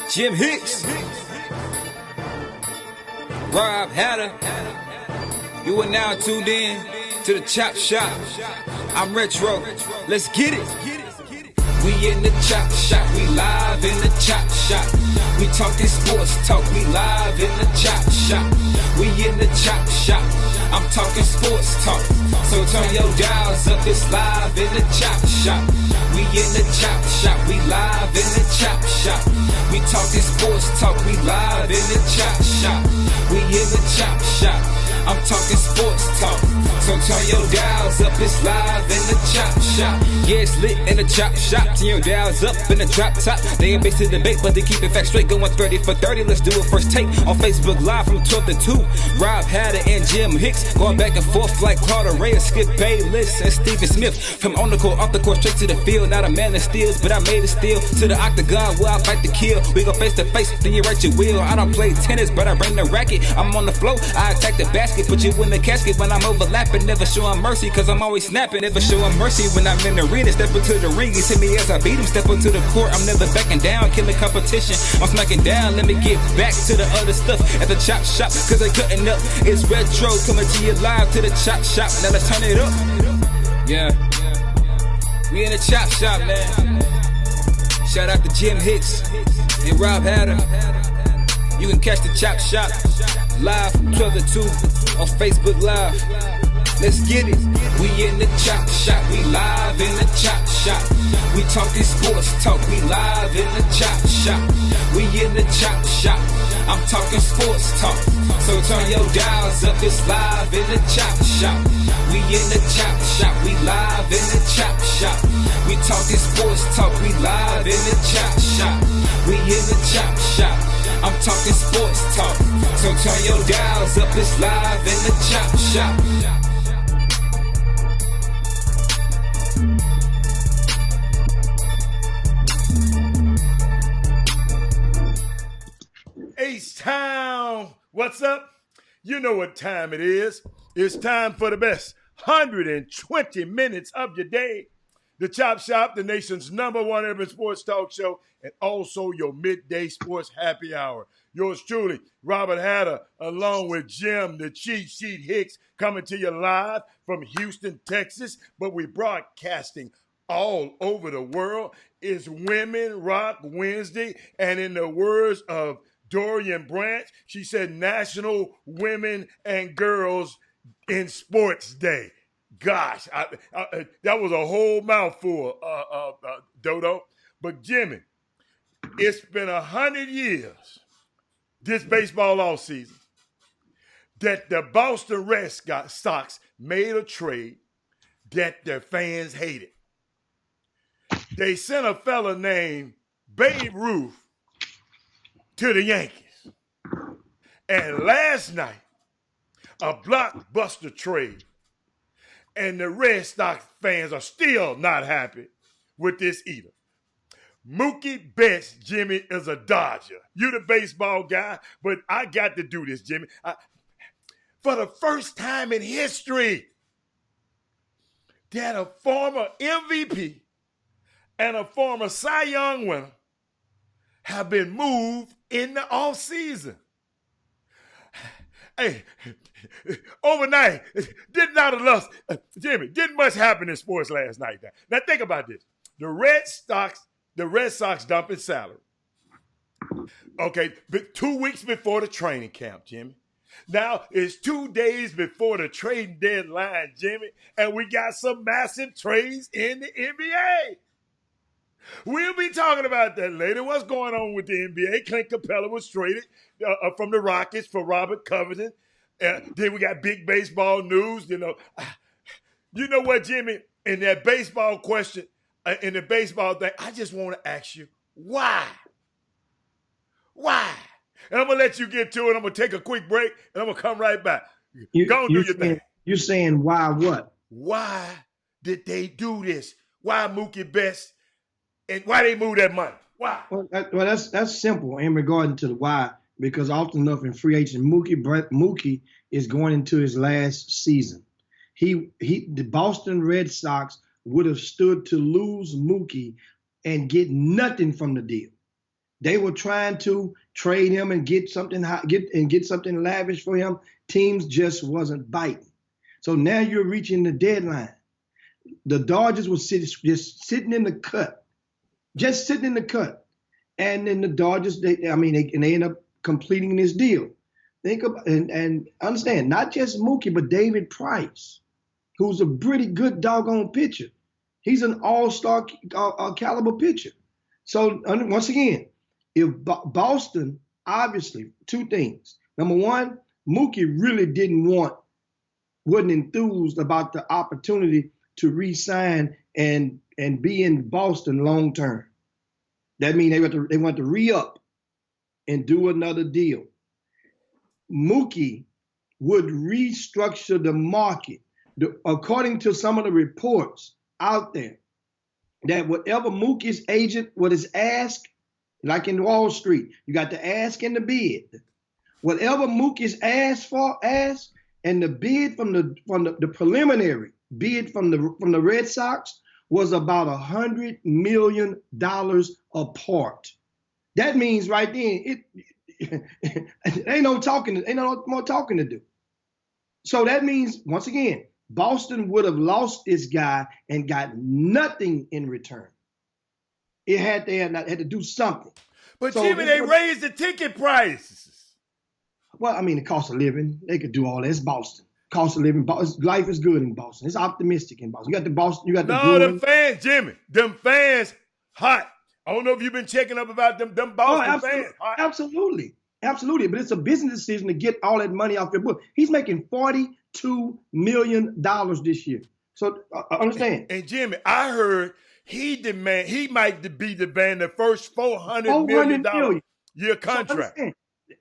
Jim Hicks, Rob Hatter. You are now tuned in to the Chop Shop. I'm Retro. Let's get it. We in the Chop Shop. We live in the Chop Shop. We talking sports talk. We live in the Chop Shop. We in the Chop Shop. I'm talking sports talk. So turn your dials up. It's live in the Chop Shop. We in the Chop Shop. We live in the Chop Shop. We talking sports talk. We live in the Chop Shop. We in the Chop Shop. I'm talking sports talk. So turn your dials up. It's live in the Chop Shop. Yeah, it's lit in the Chop Shop. Turn your dials up in the drop top. They ain't based to debate, but they keep it fact straight. Going 30 for 30. Let's do it first take on Facebook Live from 12 to 2. Rob Hatter and Jim Hicks going back and forth like Carter Ray and Skip Bayless and Stephen Smith. From on the court, off the court, straight to the field. Not a man that steals, but I made it steal to the octagon where I fight to kill. We go face to face, then you write your will. I don't play tennis, but I bring the racket. I'm on the floor, I attack the basket, put you in the casket when I'm overlapping. Never showing mercy, cause I'm always snapping. Never showing mercy when I'm in the arena. Step into the ring, you see me as I beat him. Step into the court, I'm never backing down. Killing competition, I'm smacking down. Let me get back to the other stuff at the Chop Shop, cause they cutting up. It's Retro coming to you live to the Chop Shop. Now let's turn it up. Yeah, we in the Chop Shop, man. Shout out to Jim Hicks and Rob Hatter. You can catch the Chop Shop live from 12 to 2 on Facebook Live. Let's get it. We in the Chop Shop. We live in the Chop Shop. We talking sports talk. We live in the Chop Shop. We in the Chop Shop. I'm talking sports talk. So turn your dials up. It's live in the Chop Shop. We in the Chop Shop. We live in the Chop Shop. We talking sports talk. We live in the Chop Shop. We in the Chop Shop. I'm talking sports talk. So turn your dials up. It's live in the Chop Shop. H-Town, what's up? You know what time it is. It's time for the best 120 minutes of your day. The Chop Shop, the nation's #1 urban sports talk show, and also your midday sports happy hour. Yours truly, Robert Hatter, along with Jim, the Cheat Sheet Hicks, coming to you live from Houston, Texas. But we broadcasting all over the world. It's Women Rock Wednesday, and in the words of Dorian Branch, she said National Women and Girls in Sports Day. Gosh, that was a whole mouthful, Dodo. But Jimmy, it's been 100 years this baseball offseason that the Boston Red Sox made a trade that their fans hated. They sent a fella named Babe Ruth to the Yankees. And last night, a blockbuster trade. And the Red Sox fans are still not happy with this either. Mookie Betts, Jimmy, is a Dodger. You the baseball guy, but I got to do this, Jimmy. For the first time in history, that a former MVP and a former Cy Young winner have been moved in the offseason. Hey, overnight, didn't much happen in sports last night. Now think about this. The Red Sox dumping salary. Okay, but 2 weeks before the training camp, Jimmy. Now it's 2 days before the trading deadline, Jimmy, and we got some massive trades in the NBA. We'll be talking about that later. What's going on with the NBA? Clint Capella was traded from the Rockets for Robert Covington. Then we got big baseball news. You know what, Jimmy? In that baseball question, in the baseball thing, I just want to ask you, why? Why? And I'm going to let you get to it. I'm going to take a quick break, and I'm going to come right back. Go and do your thing. You're saying why what? Why did they do this? Why Mookie Betts? And why they move that money? Why? Well, that's simple in regard to the why, because often enough in free agent, Mookie is going into his last season. The Boston Red Sox would have stood to lose Mookie and get nothing from the deal. They were trying to trade him and get something lavish for him. Teams just wasn't biting. So now you're reaching the deadline. The Dodgers were just sitting in the cut, and then the Dodgers, they end up completing this deal. Think about and understand, not just Mookie, but David Price, who's a pretty good doggone pitcher. He's an all-star caliber pitcher. So once again, if Boston, obviously, two things. Number one, Mookie really wasn't enthused about the opportunity to re-sign and be in Boston long term. That means they want to re-up and do another deal. Mookie would restructure the market. According to some of the reports out there, that whatever Mookie's agent would ask, like in Wall Street, you got the ask and the bid. Whatever Mookie's asked, and the bid from the preliminary bid from the Red Sox was about $100 million apart. That means right then ain't no more talking to do. So that means, once again, Boston would have lost this guy and got nothing in return. They had to do something. But so Jimmy, they raised the ticket prices. Well, I mean, the cost of living, they could do all that. It's Boston. Cost of living, life is good in Boston. It's optimistic in Boston. You got the them fans, Jimmy. Them fans, hot. I don't know if you've been checking up about them Boston fans. Hot. Absolutely. But it's a business decision to get all that money off your book. He's making $42 million this year. So understand. And Jimmy, I heard he might be demanding the first $400 million year contract. So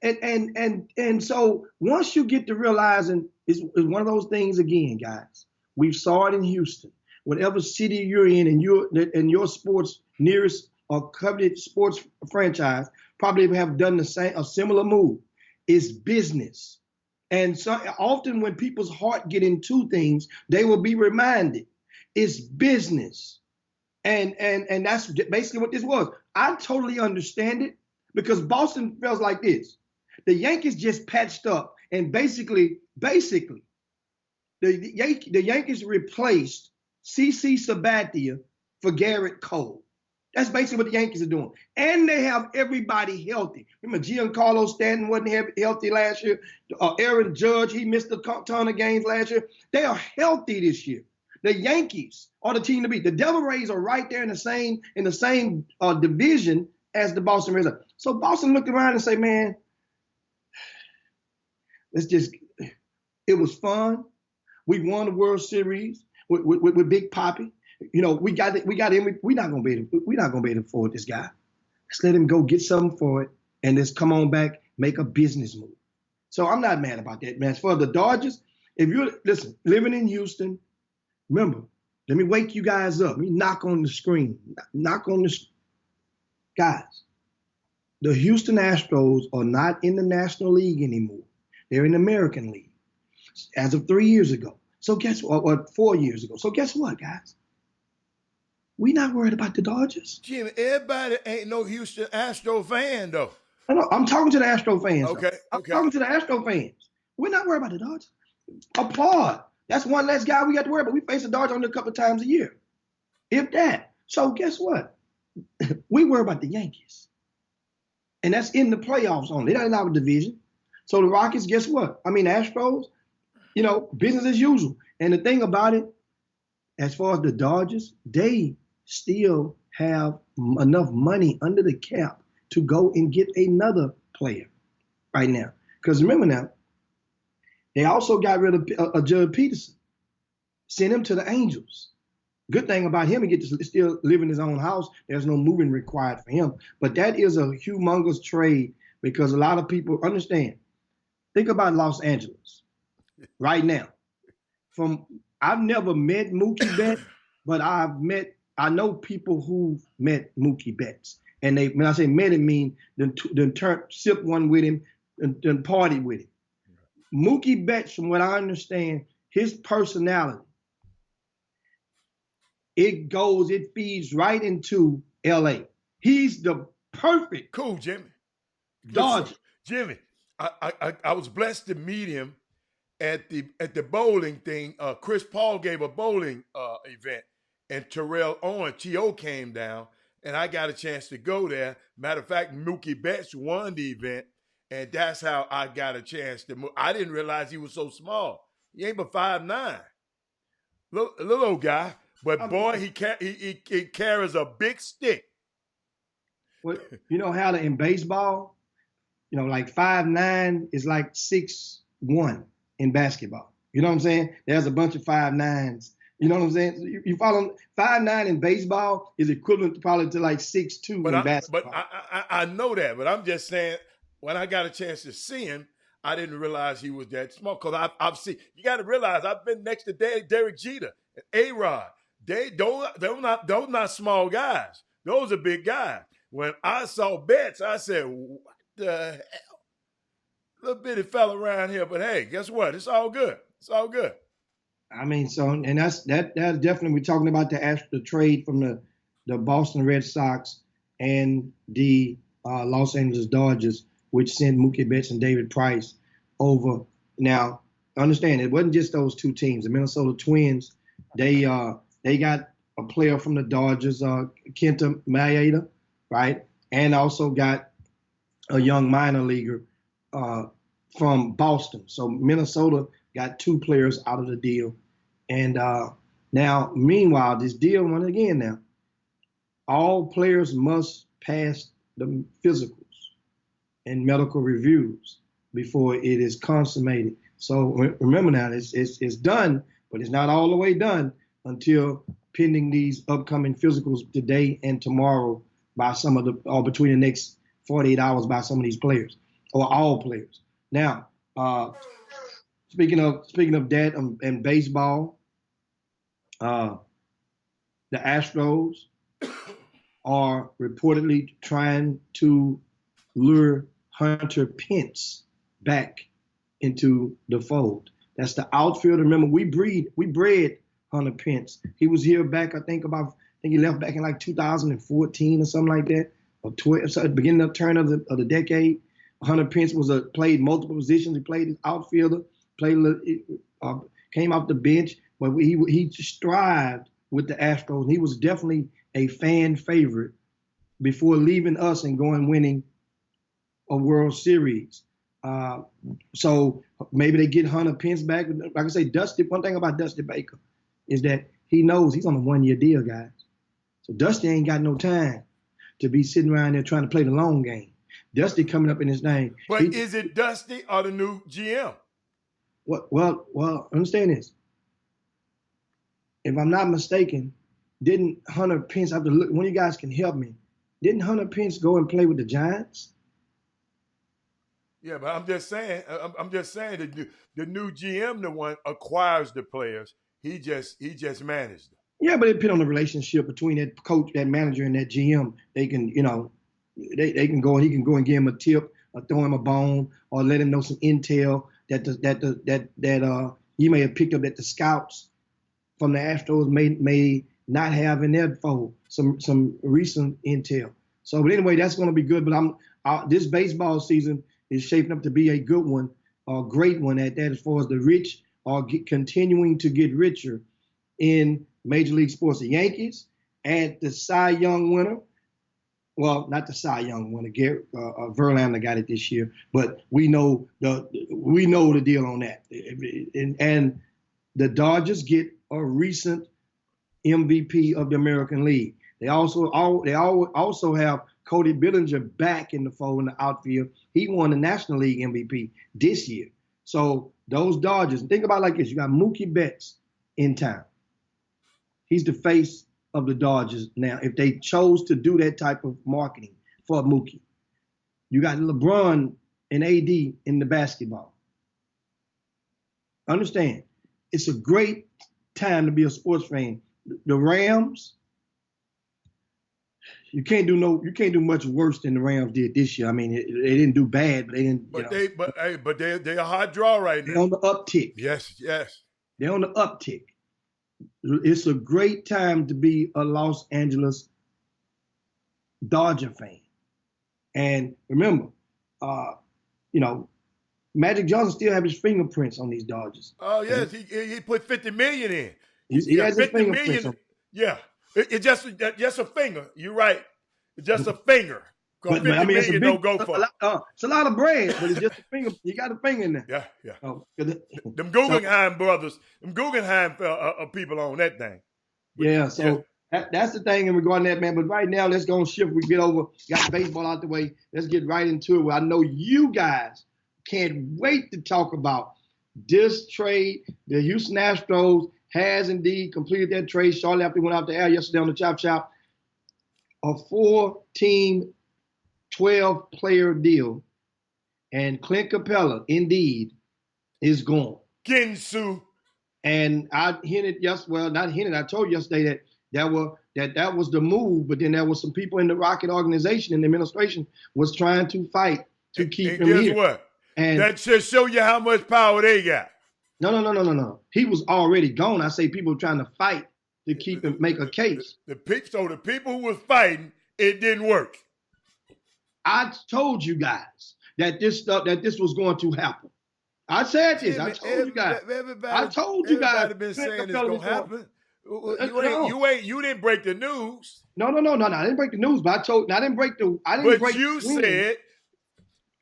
and so once you get to realizing it's one of those things again, guys. We saw it in Houston. Whatever city you're in and your sports nearest or coveted sports franchise probably have done a similar move. It's business. And so often when people's heart get into things, they will be reminded it's business. And that's basically what this was. I totally understand it because Boston feels like this. The Yankees just patched up and basically the Yankees replaced CC Sabathia for Garrett Cole. That's basically what the Yankees are doing. And they have everybody healthy. Remember, Giancarlo Stanton wasn't healthy last year. Aaron Judge, he missed a ton of games last year. They are healthy this year. The Yankees are the team to beat. The Devil Rays are right there in the same division as the Boston Red Sox. So Boston looked around and say, man, it was fun. We won the World Series with Big Papi. You know, we got him. We're not gonna be able to afford this guy. Let's let him go get something for it and just come on back, make a business move. So I'm not mad about that, man. As for the Dodgers, if you're living in Houston, remember, let me wake you guys up. Let me knock on the screen. Guys, the Houston Astros are not in the National League anymore. They're in the American League as of 3 years ago. So guess what? Or 4 years ago. So guess what, guys? We not worried about the Dodgers. Jimmy, everybody ain't no Houston Astro fan, though. No, I'm talking to the Astro fans. Okay. I'm talking to the Astro fans. We're not worried about the Dodgers. Applaud. That's one less guy we got to worry about. We face the Dodgers only a couple of times a year, if that. So guess what? We worry about the Yankees. And that's in the playoffs only. They're not in our division. So the Rockies, guess what? Astros, business as usual. And the thing about it, as far as the Dodgers, they still have enough money under the cap to go and get another player right now. Because remember now, they also got rid of Judge Peterson, sent him to the Angels. Good thing about him, he gets to still live in his own house. There's no moving required for him. But that is a humongous trade because a lot of people understand. Think about Los Angeles right now. I've never met Mookie Betts, but I know people who've met Mookie Betts. And when I say met him, mean sip one with him and party with him. Mookie Betts, from what I understand, his personality, it feeds right into LA. He's the perfect. Cool, Jimmy. Dodge. Jimmy, I was blessed to meet him at the bowling thing. Chris Paul gave a bowling event, and Terrell Owens, T.O. came down, and I got a chance to go there. Matter of fact, Mookie Betts won the event, and that's how I got a chance to move. I didn't realize he was so small. He ain't but 5'9", little old guy, but boy, he carries a big stick. Well, you know how in baseball, you know, like 5'9" is like 6'1" in basketball. You know what I'm saying? There's a bunch of 5'9s. You know what I'm saying? You follow 5'9" in baseball is equivalent probably to like 6'2" in basketball. But I know that, but I'm just saying when I got a chance to see him, I didn't realize he was that small. Because I've seen, you got to realize I've been next to Derek Jeter and A-Rod. They're not small guys. Those are big guys. When I saw Betts, I said, what the hell? Little bitty fella around here, but hey, guess what? It's all good. It's all good. I mean, so, and that's definitely, we're talking about the trade from the Boston Red Sox and the Los Angeles Dodgers, which sent Mookie Betts and David Price over. Now, understand, it wasn't just those two teams. The Minnesota Twins, they got a player from the Dodgers, Kenta Maeda, right? And also got a young minor leaguer from Boston. So Minnesota got two players out of the deal. And now, meanwhile, this deal, once again now, all players must pass the physicals and medical reviews before it is consummated. So remember now, it's done, but it's not all the way done until pending these upcoming physicals today and tomorrow by some of the, or between the next 48 hours by some of these players, or all players. Now, speaking of that and baseball, the Astros are reportedly trying to lure Hunter Pence back into the fold. That's the outfielder. Remember, we bred Hunter Pence. He was here back, I think he left back in like 2014 or something like that, or 12, so at the beginning of the turn of the decade. Hunter Pence played multiple positions. He played as outfielder, came off the bench, but he strived with the Astros. And he was definitely a fan favorite before leaving us and going winning a World Series. So maybe they get Hunter Pence back. Like I say, one thing about Dusty Baker is that he knows he's on a one-year deal, guys. So Dusty ain't got no time to be sitting around there trying to play the long game. Dusty coming up in his name. But is it Dusty or the new GM? Well, understand this. If I'm not mistaken, didn't Hunter Pence, I have to look, one of you guys can help me, didn't Hunter Pence go and play with the Giants? Yeah, but I'm just saying that the new GM, the one acquires the players. He just managed them. Yeah, but it depends on the relationship between that coach, that manager, and that GM. They can, they can go and he can go and give him a tip or throw him a bone or let him know some intel that he may have picked up that the scouts from the Astros may not have in their fold, some recent intel. So, but anyway, that's going to be good. But this baseball season is shaping up to be a good one, a great one at that, as far as the rich are continuing to get richer in Major League Sports. The Yankees and the Cy Young winner. Well, not the Cy Young winner. Verlander got it this year, but we know the deal on that. And the Dodgers get a recent MVP of the American League. They also have Cody Bellinger back in the fold in the outfield. He won the National League MVP this year. So those Dodgers, think about it like this: you got Mookie Betts in town. He's the face of the Dodgers now, if they chose to do that type of marketing for Mookie. You got LeBron and AD in the basketball. Understand, it's a great time to be a sports fan. The Rams, you can't do much worse than the Rams did this year. I mean, they didn't do bad, but they didn't. But they're a hot draw right now. They're on the uptick. Yes. They're on the uptick. It's a great time to be a Los Angeles Dodger fan. And remember, you know, Magic Johnson still have his fingerprints on these Dodgers. Oh yes, he put 50 million in. He has his 50 fingerprints million. on. Yeah, it's just a finger. You're right. It's just a finger. Because 50 I mean, million don't go for. It's a lot of bread, but it's just a finger. You got a finger in there. Yeah. Them Guggenheim brothers, them Guggenheim people on that thing. Yeah, so that's the thing in regarding that, man. But right now, let's go and shift. We get over, got baseball out the way. Let's get right into it. Well, I know you guys can't wait to talk about this trade. The Houston Astros has indeed completed that trade shortly after they went out the air yesterday on the Chop Shop. A 4-team, 12-player deal. And Clint Capella, indeed, is gone. Ginsu. And I hinted not hinted. I told you yesterday that was the move, but then there was some people in the Rocket organization and the administration was trying to fight to keep him here. Guess what? And that should show you how much power they got. No. He was already gone. I say people were trying to fight to keep him, make a case. The people who was fighting, it didn't work. I told you guys that this was going to happen. I said this. I told you guys. Everybody been saying it's gonna happen. You didn't break the news. No. I didn't break the news, but I didn't break the. But you said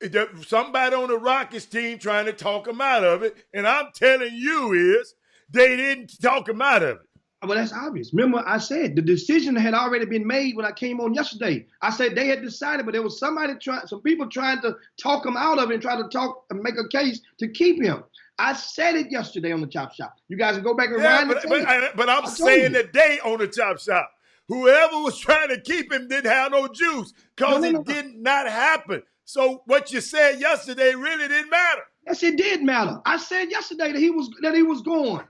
that somebody on the Rockets team trying to talk him out of it, and I'm telling you they didn't talk him out of it. Well, that's obvious. Remember, I said the decision had already been made when I came on yesterday. I said they had decided, but there was some people trying to talk him out of it and try to talk and make a case to keep him. I said it yesterday on the Chop Shop. You guys can go back and rewind the tape. But I'm saying today on the Chop Shop, whoever was trying to keep him didn't have no juice because it did not happen. So what you said yesterday really didn't matter. Yes, it did matter. I said yesterday that he was gone.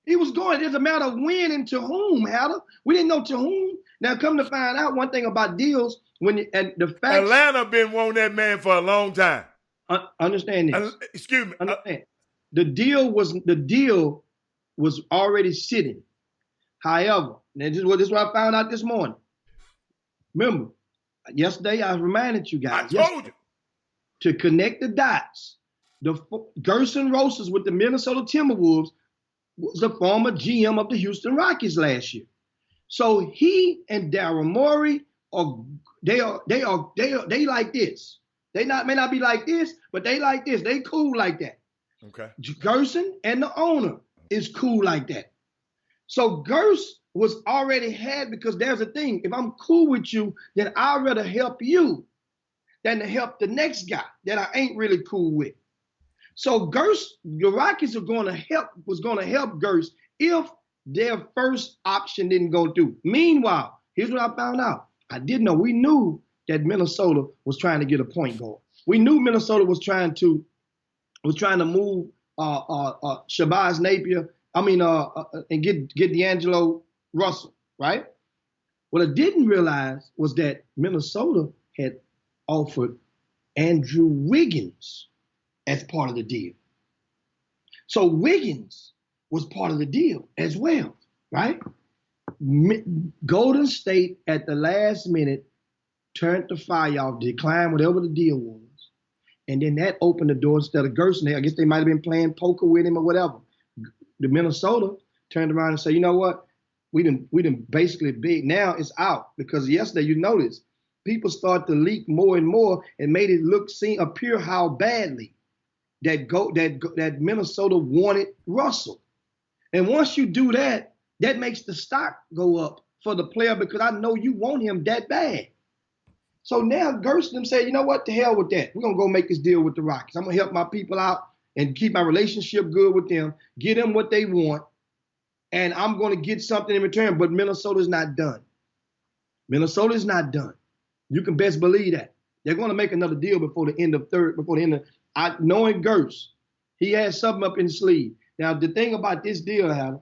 He was going. It's a matter of when and to whom, Hatter. We didn't know to whom. Now, come to find out one thing about deals, and the fact Atlanta been wanting that man for a long time. Understand this. Excuse me. Understand. The deal was already sitting. However, and this is what I found out this morning. Remember, yesterday I reminded you guys. I told you to connect the dots. The Gerson Rosas with the Minnesota Timberwolves was the former GM of the Houston Rockets last year. So he and Daryl Morey they like this. They may not be like this, but they like this. They cool like that. Okay. Gerson and the owner is cool like that. So Gerson was already had, because there's a thing. If I'm cool with you, then I'd rather help you than to help the next guy that I ain't really cool with. So the Rockets was going to help Gerson if their first option didn't go through. Meanwhile, here's what I found out. I didn't know. We knew that Minnesota was trying to get a point guard. We knew Minnesota was trying to move Shabazz Napier. And get D'Angelo Russell, right? What I didn't realize was that Minnesota had offered Andrew Wiggins as part of the deal. So Wiggins was part of the deal as well, right? Golden State at the last minute turned the fire off, declined whatever the deal was. And then that opened the door instead of Gerson. I guess they might have been playing poker with him or whatever. The Minnesota turned around and said, you know what? We didn't basically big. Now it's out, because yesterday you noticed people start to leak more and more and made it appear how badly that Minnesota wanted Russell. And once you do that, that makes the stock go up for the player, because I know you want him that bad. So now Gerson said, you know what, the hell with that. We're going to go make this deal with the Rockets. I'm going to help my people out and keep my relationship good with them, get them what they want, and I'm going to get something in return. But Minnesota's not done. Minnesota's not done. You can best believe that. They're going to make another deal before the end of knowing Gerson, he has something up in his sleeve. Now, the thing about this deal, Hannah,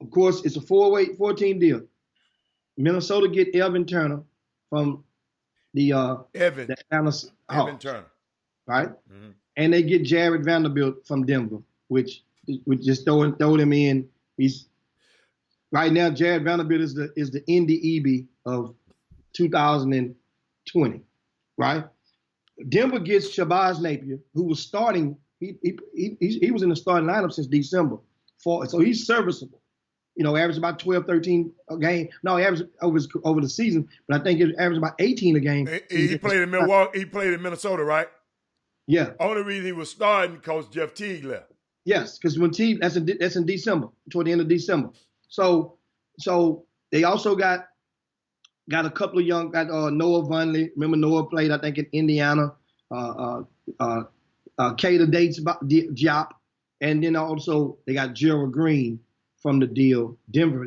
of course, it's a 4-team deal. Minnesota get Evan Turner from the Atlanta Hawks, Evan Turner, right? Mm-hmm. And they get Jared Vanderbilt from Denver, which just throw him in. He's right now. Jared Vanderbilt is the Indy Eby of 2020, right? Denver gets Shabazz Napier, who was starting. He was in the starting lineup since December, so he's serviceable. Averaged about 12, 13 a game. No, he averaged over the season, but I think he averaged about 18 a game. He played in Milwaukee. He played in Minnesota, right? Yeah. Only reason he was starting because Jeff Teague left. Yes, because when Teague, that's in December, toward the end of December. So they also got a couple of young, got Noah Vonleh. Remember Noah played, I think, in Indiana. Kader Dates Diop, and then also they got Gerald Green from the deal. Denver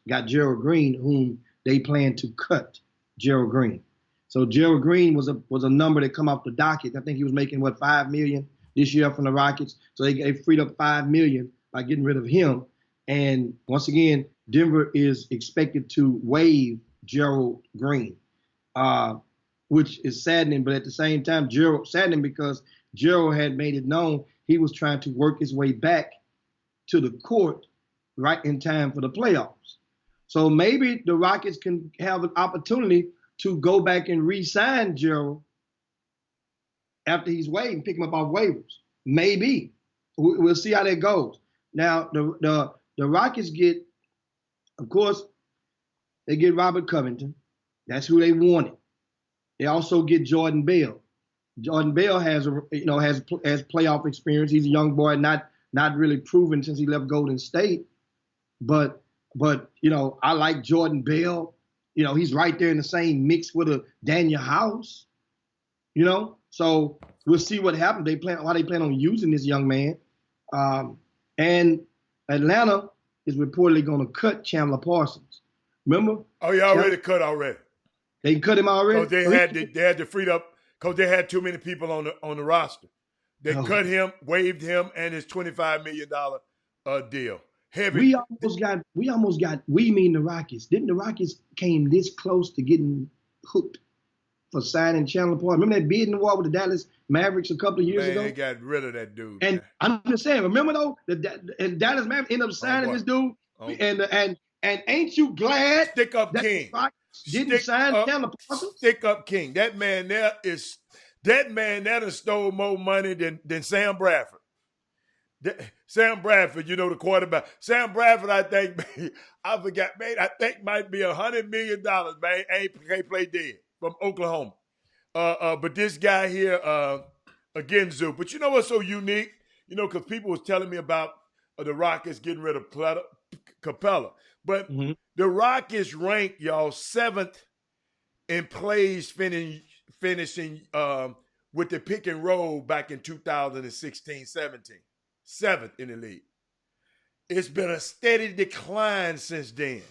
got Gerald Green, whom they plan to cut. Gerald Green. So Gerald Green was a number that come off the docket. I think he was making $5 million this year from the Rockets. So they freed up $5 million by getting rid of him. And once again, Denver is expected to waive Gerald Green, which is saddening. But at the same time, saddening because Gerald had made it known he was trying to work his way back to the court right in time for the playoffs. So maybe the Rockets can have an opportunity to go back and re-sign Gerald after he's waived and pick him up off waivers. Maybe. We'll see how that goes. Now, the Rockets get, of course, they get Robert Covington. That's who they wanted. They also get Jordan Bell. Jordan Bell has playoff experience. He's a young boy, not really proven since he left Golden State. But I like Jordan Bell. He's right there in the same mix with a Daniel House. So we'll see what happens. How they plan on using this young man. And Atlanta is reportedly going to cut Chandler Parsons. Remember? Oh, yeah, already cut already. They cut him already? Because they had to free up because they had too many people on the roster. They cut him, waived him, and his $25 million deal. Heavy. We almost got, mean the Rockets. Didn't the Rockets came this close to getting hooked for signing Chandler Parsons? Remember that bid in the war with the Dallas Mavericks a couple of years ago? They got rid of that dude. And I'm just saying, remember though, the Dallas Mavericks ended up signing this dude. And ain't you glad Stick up that King. the Rockets didn't sign Chandler Parsons? Stick up King. That man there has stole more money than Sam Bradford. Sam Bradford, the quarterback. Sam Bradford, I think, I think might be $100 million, man. Ain't play dead from Oklahoma. But this guy here, again, Zoo. But you know what's so unique? Because people was telling me about the Rockets getting rid of Capella. But the Rockets ranked, y'all, 7th in plays finishing with the pick and roll back in 2016-17. 7th in the league. It's been a steady decline since then.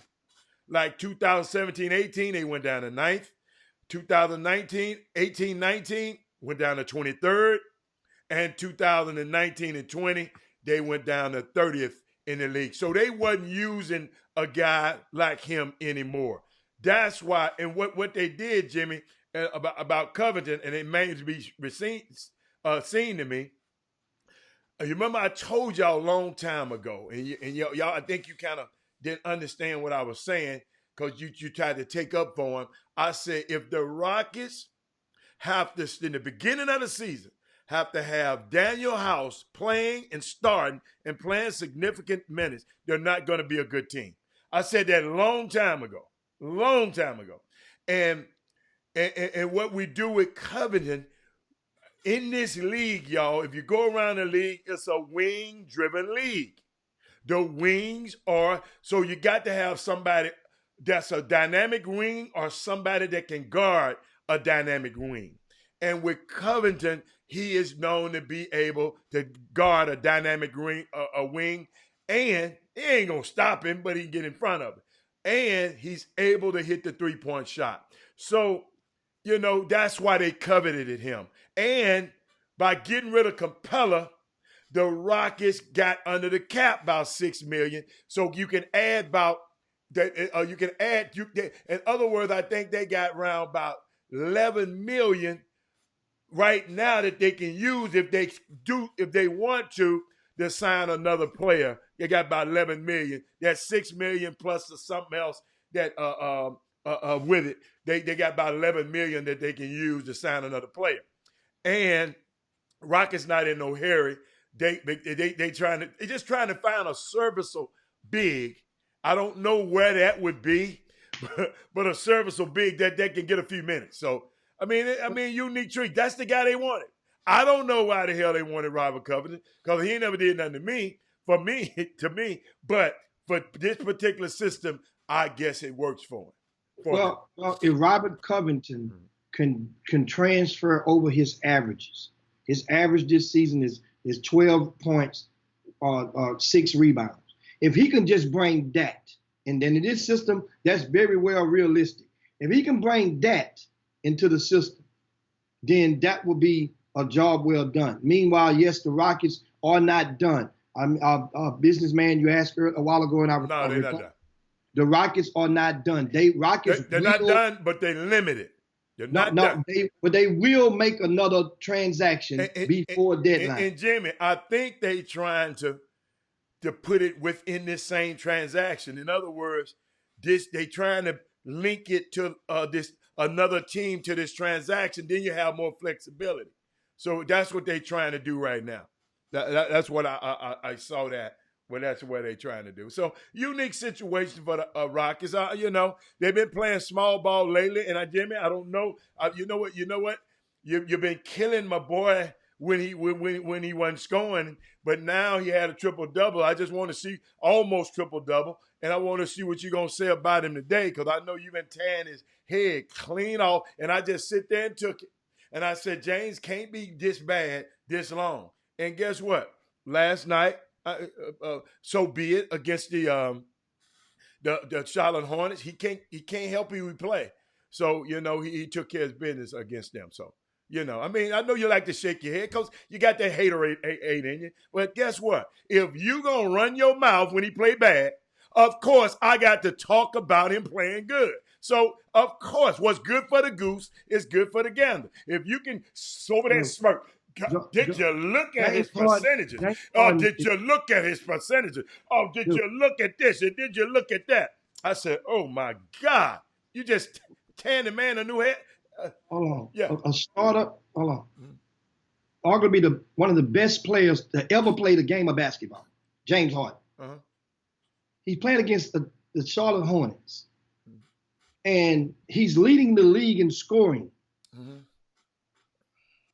Like 2017-18, they went down to 9th. 2018-19 went down to 23rd. And 2019 and 20, they went down to 30th in the league. So they wasn't using a guy like him anymore. That's why, and what they did, Jimmy, about Covington, and it may be seen to me. You remember I told y'all a long time ago, and y'all, I think you kind of didn't understand what I was saying because you tried to take up for him. I said if the Rockets have to, in the beginning of the season, have to have Daniel House playing and starting and playing significant minutes, they're not going to be a good team. I said that a long time ago. And what we do with Covington, in this league, y'all, if you go around the league, it's a wing-driven league. The wings are, so you got to have somebody that's a dynamic wing or somebody that can guard a dynamic wing. And with Covington, he is known to be able to guard a dynamic wing, and it ain't going to stop him, but he can get in front of it. And he's able to hit the three-point shot. So, that's why they coveted him. And by getting rid of Capella, the Rockets got under the cap about $6 million. So you can add about that. In other words, I think they got around about $11 million right now that they can use if they want to sign another player. They got about $11 million. That's $6 million plus something else that with it. They got about $11 million that they can use to sign another player. And Rockets not in no hurry. They just trying to find a serviceable big. I don't know where that would be, but a serviceable big that can get a few minutes. So I mean, Unique Treat. That's the guy they wanted. I don't know why the hell they wanted Robert Covington because he never did nothing to me. But for this particular system, I guess it works for him. Well, if Robert Covington can transfer over his averages, his average this season is 12 points, 6 rebounds. If he can just bring that, and then in this system, that's very well realistic. If he can bring that into the system, then that will be a job well done. Meanwhile, yes, the Rockets are not done. A businessman you asked a while ago, and they're not done. The Rockets are not done. They're not done, but they're limited. They're not done. But they will make another transaction before deadline. And Jimmy, I think they're trying to put it within this same transaction. In other words, they trying to link it to this another team to this transaction. Then you have more flexibility. So that's what they're trying to do right now. That's what I saw that. Well, that's what they're trying to do. So unique situation for the Rockets. They've been playing small ball lately, and Jimmy, I don't know. You know what? You've been killing my boy when he wasn't scoring, but now he had a triple-double. I just want to see almost triple-double, and I want to see what you're going to say about him today because I know you've been tearing his head clean off, and I just sit there and took it. And I said, James can't be this bad this long. And guess what? Last night, so be it against the Charlotte Hornets. He can't help who we play. So, he took care of his business against them. So, I know you like to shake your head because you got that haterade in you. But guess what? If you going to run your mouth when he play bad, of course, I got to talk about him playing good. So, of course, what's good for the goose is good for the gander. If you can over there smirk, did you look at his percentages? Oh, did you look at his percentages? Oh, did you look at this? And did you look at that? I said, oh, my God. You just tearing the man a new head? Hold on. Yeah. A startup. Hold on. Arguably one of the best players to ever play the game of basketball, James Harden. Uh-huh. He's playing against the Charlotte Hornets. And he's leading the league in scoring. Mm-hmm.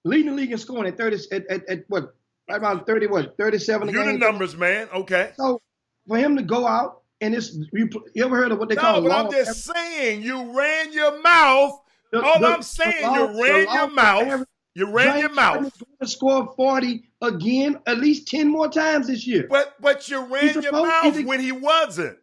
Leading the league in scoring at 30 at what? Right around 30 what? 37 a game. You're the numbers, man. Okay. So for him to go out and you ever heard of what they call? No, but I'm just saying you ran your mouth. I'm saying you ran your mouth. You ran your mouth. Going to score 40 again, at least 10 more times this year. But you ran your mouth when he wasn't.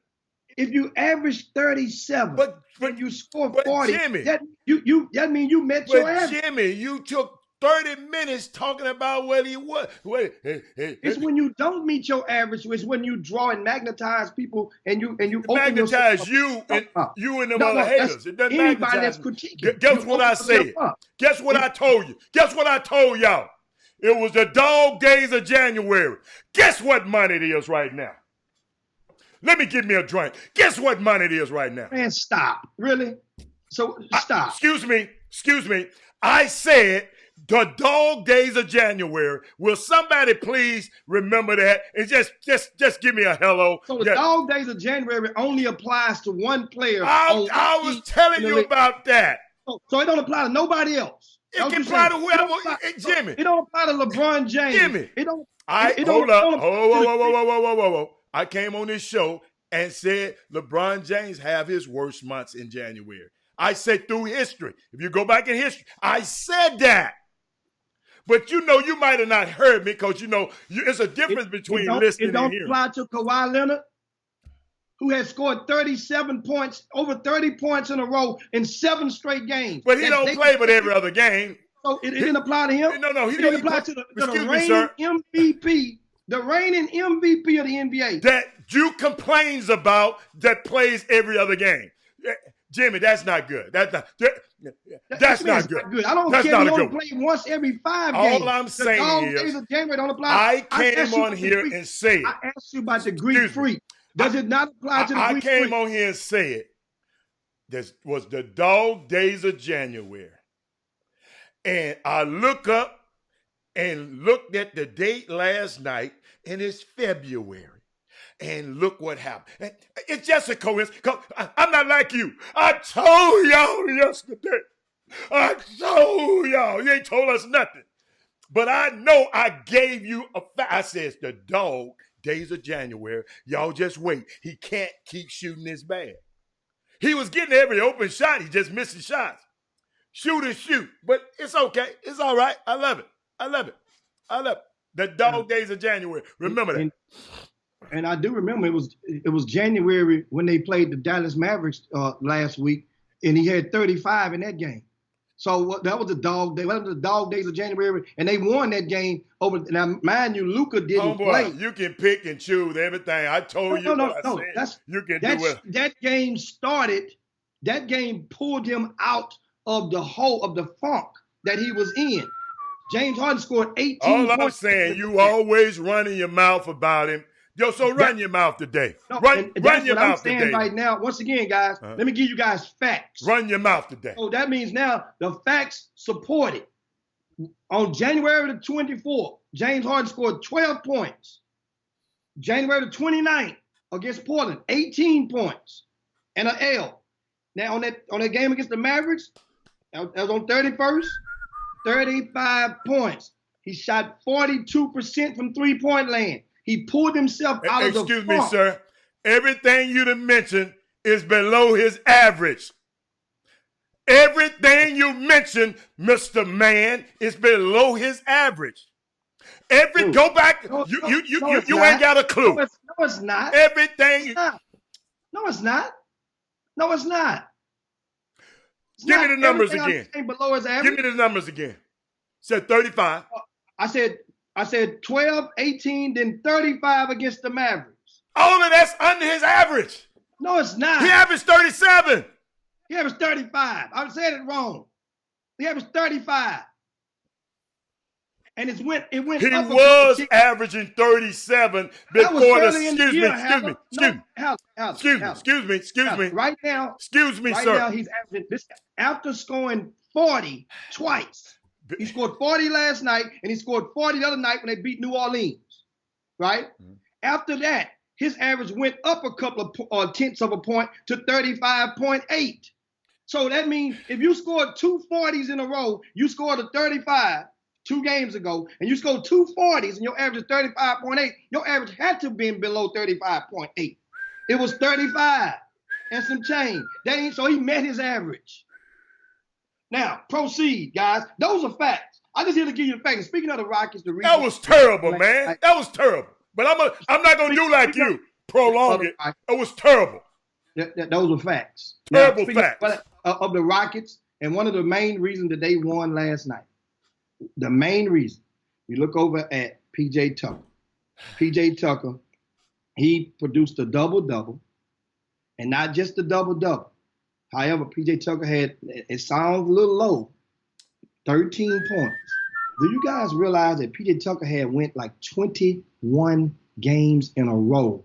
If you average 37, but you score 40, Jimmy, that means you met your average. But Jimmy, you took 30 minutes talking about what he was. It's when you don't meet your average. It's when you draw and magnetize people and you magnetize you and them other haters. It doesn't anybody magnetize. that's critiquing. Guess what I said? Guess what I told you? Guess what I told y'all? It was the dog days of January. Guess what money it is right now? Let me give me a drink. Guess what money it is right now? Man, stop. Really? So stop. Excuse me. I said the dog days of January. Will somebody please remember that and just give me a hello? So the dog days of January only applies to one player. I was telling you about that. So it don't apply to nobody else. It can apply to whoever. Jimmy. It don't apply to LeBron James. Jimmy. Hold up. Whoa. I came on this show and said LeBron James have his worst months in January. I said through history. If you go back in history, I said that. But you might have not heard me because it's a difference between listening and hearing. It don't apply to Kawhi Leonard, who has scored 37 points, over 30 points in a row in 7 straight games. But he don't play but every other game. So it didn't apply to him? No. He didn't apply to the reigning MVP. The reigning MVP of the NBA. That you complains about that plays every other game. Jimmy, that's not good. That's not good. I don't care if you only play once every 5 games. All I'm saying is, don't apply. I came on here and said, I asked you about the Greek freak. Does it not apply to the Greek freak? I came on here and said, This was the dog days of January. And I look up and looked at the date last night, and it's February. And look what happened. It's just a coincidence. I'm not like you. I told y'all yesterday. I told y'all. You ain't told us nothing. But I know I gave you a fact. I says the dog days of January. Y'all just wait. He can't keep shooting this bad. He was getting every open shot. He just missing shots. Shoot and shoot. But it's okay. It's all right. I love it. I love it. I love it. The dog days of January. Remember that. And I do remember it was January when they played the Dallas Mavericks last week, and he had 35 in that game. So that was the dog day. That was the dog days of January, and they won that game over. Now, mind you, Luka didn't play. You can pick and choose everything. I told you. No. You can do it. That game started. That game pulled him out of the hole of the funk that he was in. James Harden scored 18 All points. I'm saying, you always running your mouth about him. Yo, so run your mouth today. Run your mouth today. Right now, once again, guys, let me give you guys facts. Run your mouth today. So that means now the facts support it. On January the 24th, James Harden scored 12 points. January the 29th against Portland, 18 points and an L. Now on that game against the Mavericks, that was on 31st, 35 points. He shot 42% from three-point land. He pulled himself out of the funk. Excuse me, sir. Everything you done mentioned is below his average. Everything you mentioned, Mr. Man, is below his average. Go back. You ain't got a clue. No, it's not. Everything. No, it's not. No, it's not. Give me the numbers again. Below his average. Give me the numbers again. Said 35. I said 12, 18, then 35 against the Mavericks. All of that's under his average. No, it's not. He averaged 37. He averaged 35. I said it wrong. He averaged 35. And it went He up. He was averaging 37 before the excuse me. Right now. Excuse me, right sir. Right now he's averaging this after scoring 40 twice. He scored 40 last night, and he scored 40 the other night when they beat New Orleans, right? Mm-hmm. After that, his average went up a couple of tenths of a point to 35.8. So that means if you scored two 40s in a row, you scored a 35 2 games ago, and you scored two 40s, and your average is 35.8, your average had to have been below 35.8. It was 35 and some change. So he met his average. Now, proceed, guys. Those are facts. I just here to give you the facts. And speaking of the Rockets, that was terrible, man. That was terrible. But I'm not going to do like you. Prolong it. It was terrible. Those are facts. Terrible facts. Of the Rockets, and one of the main reasons that they won last night, the main reason, you look over at P.J. Tucker. P.J. Tucker, he produced a double-double, and not just a double-double. However, P.J. Tucker had, it sounds a little low, 13 points. Do you guys realize that P.J. Tucker had went like 21 games in a row,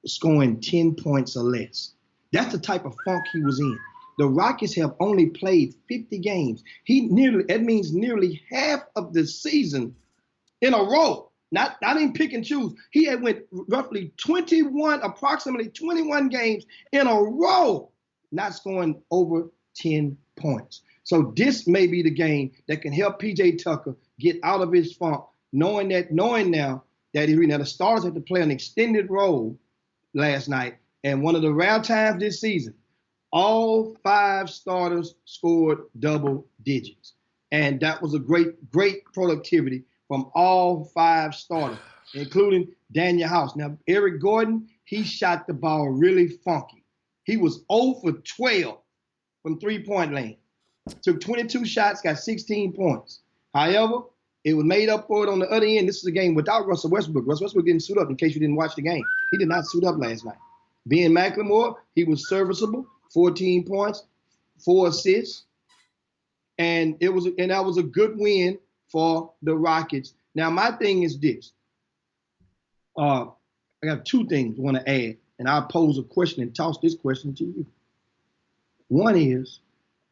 scoring 10 points or less? That's the type of funk he was in. The Rockets have only played 50 games. That means nearly half of the season in a row. Not even pick and choose. He had went roughly approximately 21 games in a row, not scoring over 10 points. So this may be the game that can help P.J. Tucker get out of his funk, knowing now that the Stars had to play an extended role last night. And one of the rare times this season, all 5 starters scored double digits. And that was a great productivity from all 5 starters, including Daniel House. Now, Eric Gordon, he shot the ball really funky. He was 0 for 12 from three-point land. Took 22 shots, got 16 points. However, it was made up for it on the other end. This is a game without Russell Westbrook. Russell Westbrook didn't suit up, in case you didn't watch the game. He did not suit up last night. Ben McLemore, he was serviceable, 14 points, 4 assists. And that was a good win for the Rockets. Now, my thing is this. I got 2 things I want to add, and I'll pose a question and toss this question to you. One is,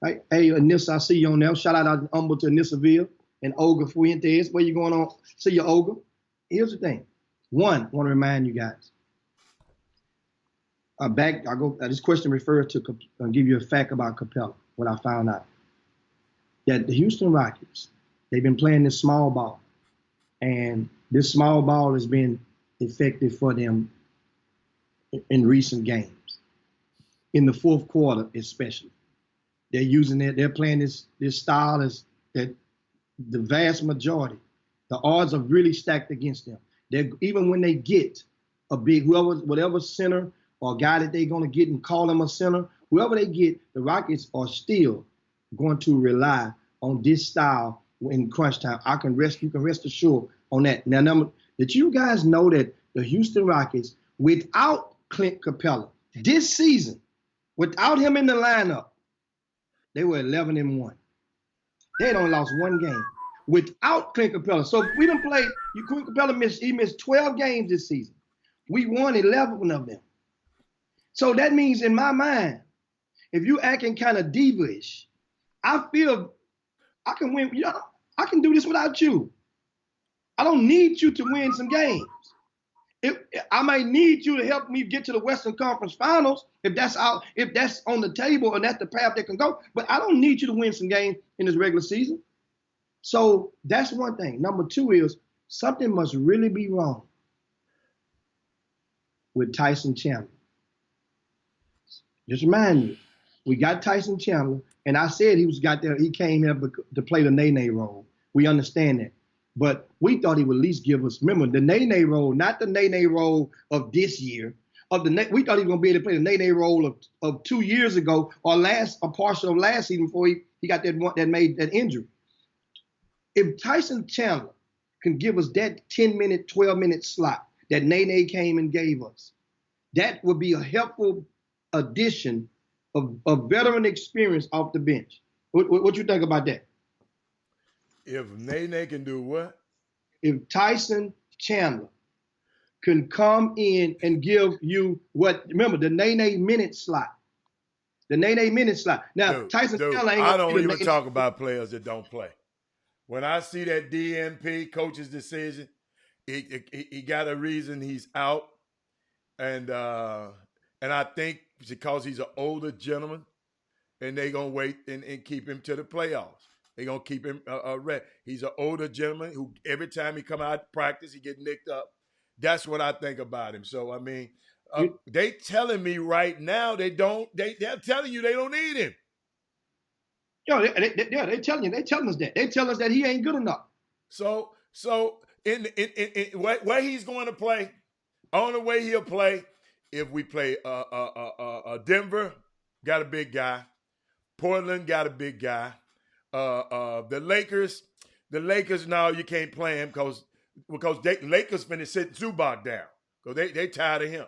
right? Hey, Anissa, I see you on there. Shout out humble to Anissaville and Olga Fuentes. Where you going on? See you, Olga. Here's the thing. One, I want to remind you guys. This question refers to, I'll give you a fact about Capella, what I found out. That the Houston Rockets, they've been playing this small ball. And this small ball has been effective for them in recent games. In the fourth quarter, especially. They're using it, they're playing this style is that the vast majority, the odds are really stacked against them. Even when they get a big, whatever center or guy that they're going to get and call them a center, whoever they get, the Rockets are still going to rely on this style in crunch time. You can rest assured on that. Now, that you guys know that the Houston Rockets, without Clint Capella, this season, without him in the lineup, they were 11-1. They had only lost one game without Clint Capella. So we done played. Clint Capella missed 12 games this season. We won 11 of them. So that means in my mind, if you acting kind of diva-ish, I feel I can win. I can do this without you. I don't need you to win some games. I might need you to help me get to the Western Conference Finals if that's on the table and that's the path that can go. But I don't need you to win some games in this regular season. So that's one thing. Number two is something must really be wrong with Tyson Chandler. Just remind you, we got Tyson Chandler, and I said he came here to play the Nene role. We understand that. But we thought he would at least give us, remember, the Nene role, not the Nene role of this year. We thought he was going to be able to play the Nene role of 2 years ago or a partial of last season before he got that made that injury. If Tyson Chandler can give us that 10-minute, 12-minute slot that Nene came and gave us, that would be a helpful addition of veteran experience off the bench. What you think about that? If Nene can do what? If Tyson Chandler can come in and give you remember, the Nene minute slot. The Nene minute slot. Now, Tyson Chandler ain't I don't even talk about players that don't play. When I see that DNP, coach's decision, he got a reason he's out. And I think because he's an older gentleman, and they're going to wait and keep him to the playoffs. They're going to keep him ready. He's an older gentleman who every time he come out to practice, he get nicked up. That's what I think about him. So, I mean, they telling me right now they're telling you they don't need him. Yo, they're telling us that. They tell us that he ain't good enough. So in where he's going to play, only way he'll play if we play Denver, got a big guy. Portland got a big guy. The Lakers now you can't play him because Lakers finna sit Zubac down because they tired of him.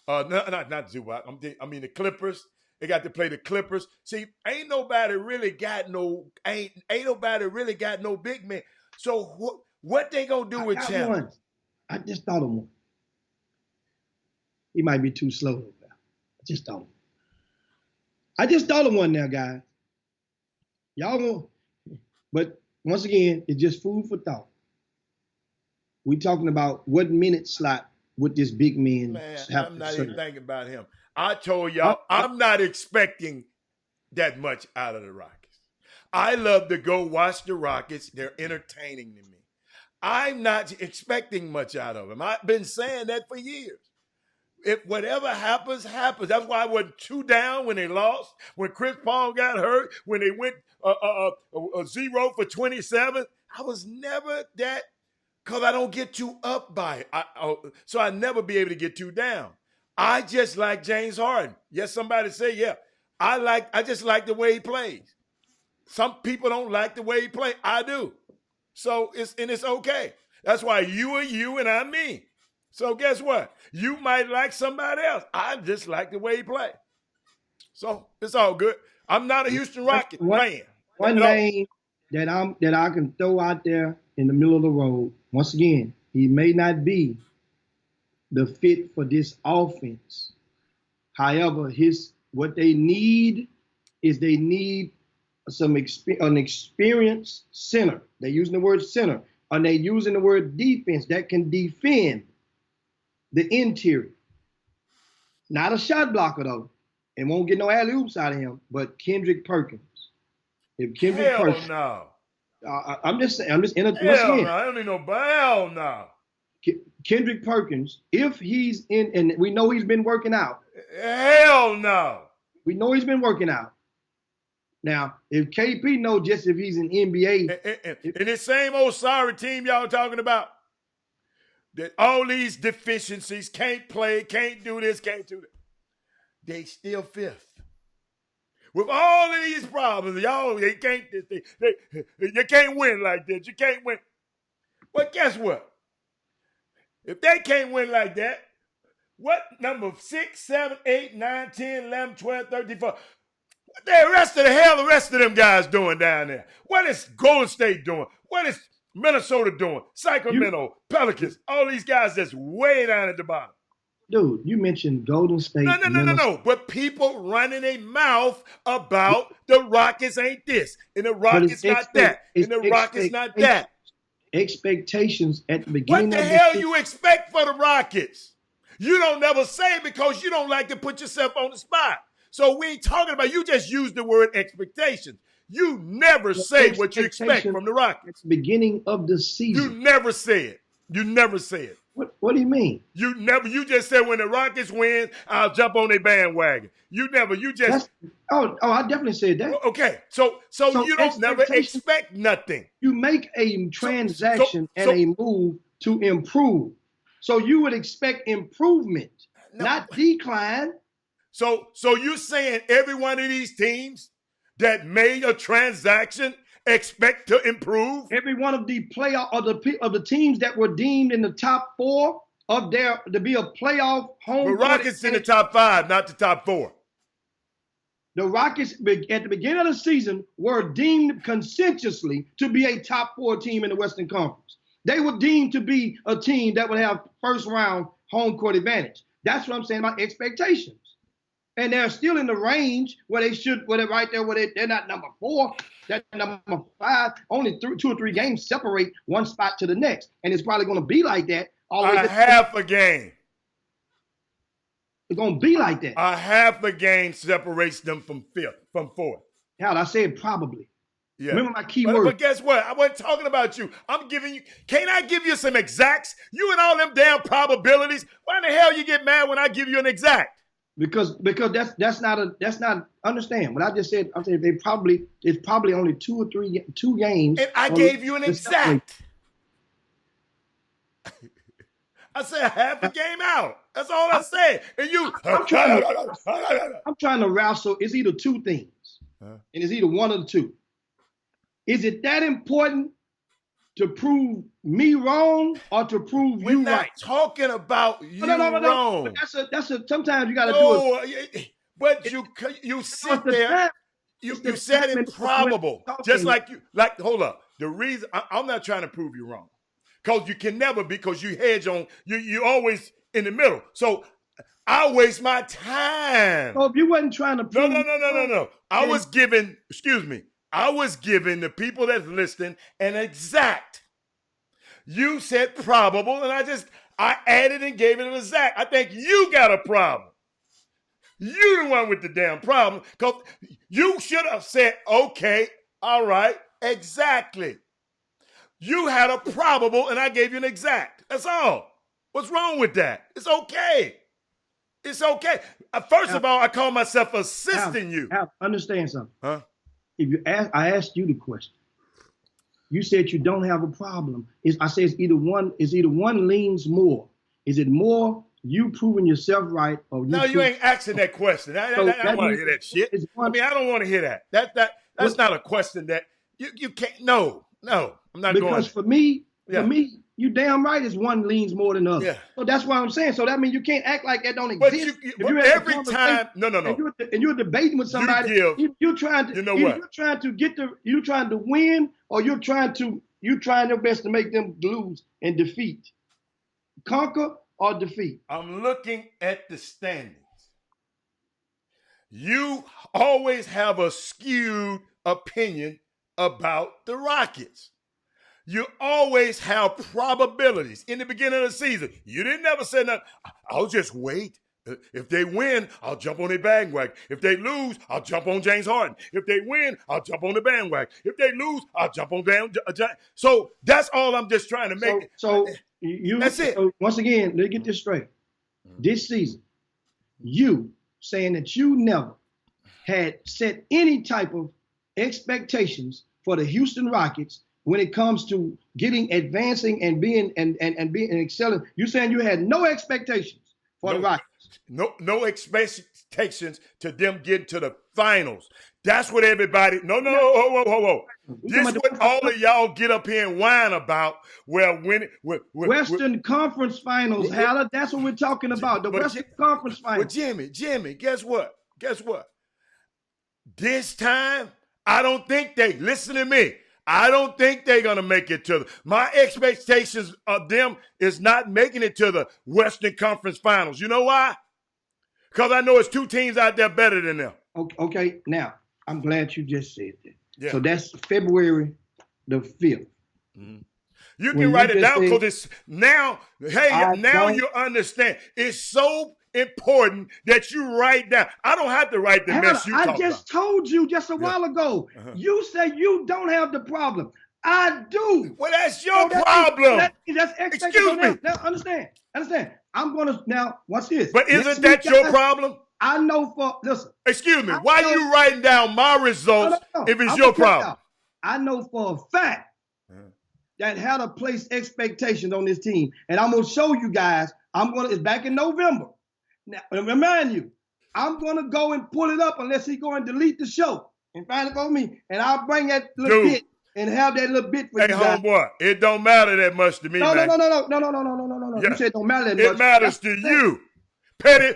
Not Zubac. I mean the Clippers. They got to play the Clippers. See, ain't nobody really got no big man. So what they gonna do with Chandler? I just thought of one. He might be too slow. I just thought of one now, guys. Y'all won't. But once again, it's just food for thought. We talking about what minute slot would this big man have I'm not even thinking about him. I told y'all I'm not expecting that much out of the Rockets. I love to go watch the Rockets. They're entertaining to me. I'm not expecting much out of them. I've been saying that for years. If whatever happens, happens. That's why I wasn't 2 down when they lost, when Chris Paul got hurt, when they went 0 for 27. I was never that, because I don't get too up by it. So I never be able to get 2 down. I just like James Harden. Yes, somebody say, yeah. I just like the way he plays. Some people don't like the way he plays. I do. So it's okay. That's why you are you and I'm me. So guess what? You might like somebody else. I just like the way he plays. So it's all good. I'm not a Houston Rocket fan. One name that I can throw out there in the middle of the road. Once again, he may not be the fit for this offense. However, what they need is they need an experienced center. They're using the word center, and they're using the word defense that can defend the interior. Not a shot blocker though, and won't get no alley-oops out of him. But Kendrick Perkins. If Kendrick Hell Perkins, no. I'm just saying. Once Hell again, no. I don't need no hell no. Kendrick Perkins, if he's in, and we know he's been working out. Hell no. We know he's been working out. Now, if KP knows just if he's in NBA. And this same old sorry team y'all talking about, that all these deficiencies, can't play, can't do this, can't do that, they still fifth. With all of these problems, y'all, you can't win like this. You can't win. Well, guess what? If they can't win like that, what number 6, 7, 8, 9, 10, 11, 12, 13, 14? What the rest of them guys doing down there? What is Golden State doing? What is Minnesota doing? Sacramento, Pelicans, all these guys that's way down at the bottom. Dude, you mentioned Golden State. No. But people running a mouth about the Rockets ain't this, and the Rockets not that, and the Rockets not that. Expectations at the beginning. What the hell you expect for the Rockets? You don't never say it because you don't like to put yourself on the spot. So we ain't talking about, you just use the word expectations. You never say what you expect from the Rockets. At the beginning of the season. You never say it. You never say it. What do you mean? You just said when the Rockets win, I'll jump on their bandwagon. I definitely said that. Okay. So you don't never expect nothing. You make a transaction and a move to improve. So you would expect improvement, not decline. So you're saying every one of these teams that made a transaction expect to improve? Every one of the the teams that were deemed in the top 4 of their to be a playoff home. The Rockets in the top 5, not the top 4. The Rockets at the beginning of the season were deemed consensuously to be a top 4 team in the Western Conference. They were deemed to be a team that would have first round home court advantage. That's what I'm saying about expectations. And they're still in the range where they're right there, they're not number 4, they're number 5. Only 2 or 3 games separate one spot to the next. And it's probably going to be like that. Half a game. It's going to be like that. A half a game separates them from 4th. Hell, I said probably. Yeah. Remember my key word. But guess what? I wasn't talking about you. I'm giving you, can't I give you some exacts? You and all them damn probabilities. Why in the hell you get mad when I give you an exact? Because that's not understand what I just said. I'm saying it's probably only 2 or 3 games. And I gave you an exact. I said half a game out. That's all I said. And you I'm trying to wrestle. It's either 2 things. And it's either one of the 2. Is it that important to prove me wrong or to prove you right? We're not talking about you wrong. But that's a. Sometimes you got to do it. But you sit there. You said improbable. Just like you. Hold up. The reason I'm not trying to prove you wrong, because you can never, because you hedge on. You always in the middle. So I waste my time. So if you wasn't trying to prove no. I was giving the people that's listening an exact. You said probable, and I added and gave it an exact. I think you got a problem. You the one with the damn problem, because you should have said, okay, all right, exactly. You had a probable, and I gave you an exact. That's all. What's wrong with that? It's okay. It's okay. First of all, I call myself assisting you. Understand something. Huh? I asked you the question. You said you don't have a problem. I say it's either one leans more. Is it more you proving yourself right, or you ain't asking that question. I don't want to hear that shit. I don't want to hear that. That's not a question that you can't. No, I'm not going. Because for me, you damn right is one leans more than the other. Yeah. So that's why I'm saying. So that means you can't act like that don't exist. But every time, no. And you're debating with somebody. You're trying to. You know what? You're trying to win, or you're trying your best to make them lose and defeat, conquer or defeat. I'm looking at the standings. you always have a skewed opinion about the Rockets. You always have probabilities. In the beginning of the season, you didn't never say nothing. I'll just wait. If they win, I'll jump on their bandwagon. If they lose, I'll jump on James Harden. If they win, I'll jump on the bandwagon. If they lose, I'll jump on down. So that's all I'm just trying to make. That's it. So once again, let's get this straight. This season, you saying that you never had set any type of expectations for the Houston Rockets when it comes to advancing and being and excelling. You saying you had no expectations for the Rockets. No expectations to them getting to the finals. That's what everybody. Whoa. This is what all of y'all get up here and whine about. Western Conference Finals, Haller. That's what we're talking about. The Western Conference Finals. But Jimmy, guess what? This time, I don't think listen to me. I don't think they're going to make it to my expectations of them is not making it to the Western Conference Finals. You know why? Because I know it's two teams out there better than them. Okay, now, I'm glad you just said that. Yeah. So that's February the 5th. Mm-hmm. You can write it down because it's now you understand. It's so important that you write down. I don't have to write the mess you talk about. I just told you just a while ago. You say you don't have the problem. I do. Well, that's your problem. Excuse me. Now, understand. I'm going to now, watch this. But isn't that your problem? I know listen. Excuse me. Why are you writing down my results if it's your problem? I know for a fact that how to place expectations on this team. And I'm going to show you guys. It's back in November. Now, remind you, I'm going to go and pull it up unless he go and delete the show and find it for me. And I'll bring that little bit and have that little bit for you guys. Hey, homeboy, it don't matter that much to me, man. No. You said it don't matter that much. It matters to you. Petty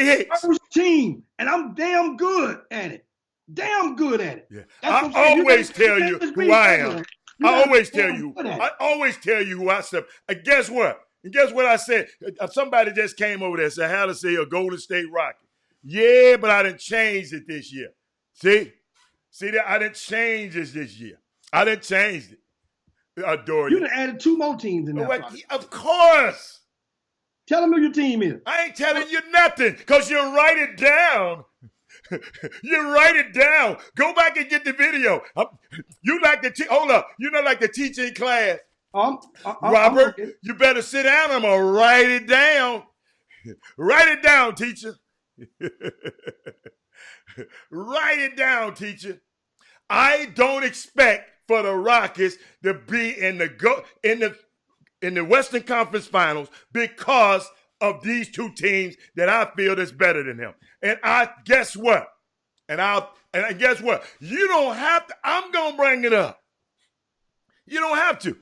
Hicks. First team, and I'm damn good at it. Yeah. I always tell you who I am. I always tell you who I step. And guess what? I said? Somebody just came over there and said, how to say a Golden State Rocket. Yeah, but I didn't change it this year. See that I didn't change this year. I didn't change it. I adore you. You done added 2 more teams in there. Of course. Tell them who your team is. I ain't telling you nothing because you write it down. You write it down. Go back and get the video. You like the hold up. You know, like the teaching class. Robert, you better sit down. I'm gonna write it down. Write it down, teacher. Write it down, teacher. I don't expect for the Rockets to be in the Western Conference Finals because of these two teams that I feel that's better than them. And guess what? And guess what? You don't have to. I'm gonna bring it up. You don't have to.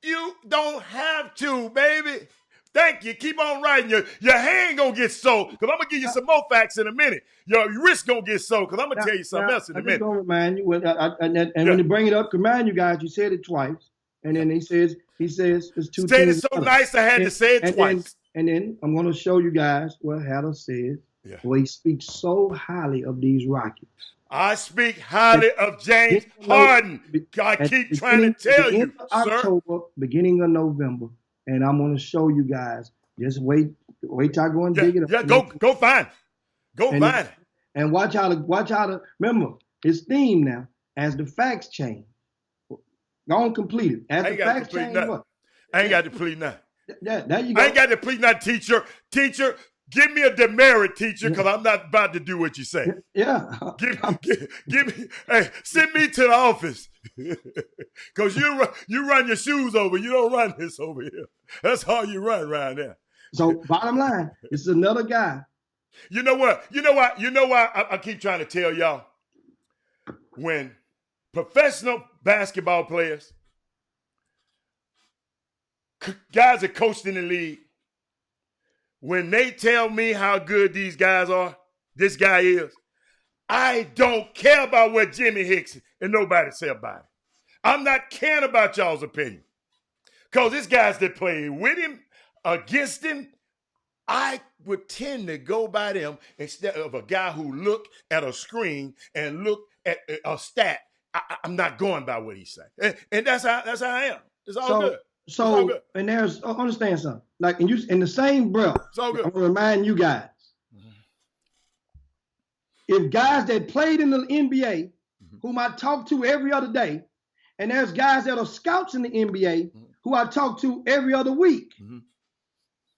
You don't have to, baby. Thank you. Keep on writing. Your hand gonna get sore because I'm gonna give you some more facts in a minute. Your wrist gonna get sore because I'm gonna tell you something else in a minute. I'm gonna remind you when you bring it up, remind you guys. You said it twice, and then he says it's two. Said it so nice. I had to say it twice. And then I'm gonna show you guys what Hatter says. Yeah. Where he speaks so highly of these Rockets. I speak highly of James Harden. I keep trying to tell you, October, beginning of November, and I'm going to show you guys. Just wait till I go and dig it up. Yeah, go find it. And watch how to remember his theme now. As the facts change, go on, complete it. As the facts change, what? I ain't got to plead nothing. There you go. I ain't got to plead nothing, teacher. Teacher, give me a demerit, teacher, because I'm not about to do what you say. Yeah. Give me. Hey, send me to the office, because you run your shoes over. You don't run this over here. That's how you run around there. So bottom line, it's another guy. You know what? I keep trying to tell y'all. When professional basketball players, guys that coached in the league, when they tell me how good this guy is, I don't care about what Jimmy Hicks and nobody say about it. I'm not caring about y'all's opinion. Because there's guys that play with him, against him, I would tend to go by them instead of a guy who look at a screen and look at a stat. I'm not going by what he say, and that's how I am. It's all good. It's all good. And there's understand something. Like in the same breath, It's all good. I'm gonna remind you guys. If guys that played in the NBA, whom I talk to every other day, and there's guys that are scouts in the NBA who I talk to every other week,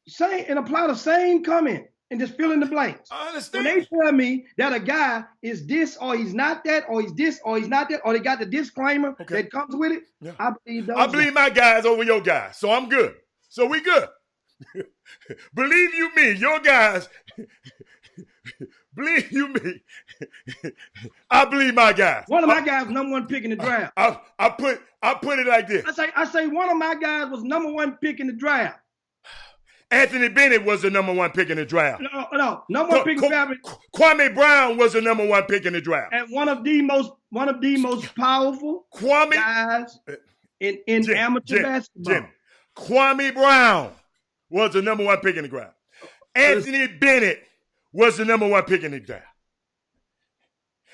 say and apply the same comment and just fill in the blanks. I understand. When they tell me that a guy is this or he's not that, or he's this or he's not that, or they got the disclaimer that comes with it, I believe those. I believe my guys over your guys, so I'm good. So we good. Believe you me, your guys. Believe you me, I believe my guys. One of my guys was #1 pick in the draft. I put it like this. I say one of my guys was #1 pick in the draft. Anthony Bennett was the #1 pick in the draft. No, #1 pick in the draft. Kwame Brown was the #1 pick in the draft. And one of the most powerful guys in amateur basketball. Jimmy. Kwame Brown was the #1 pick in the draft. Anthony Bennett was the #1 pick in the draft.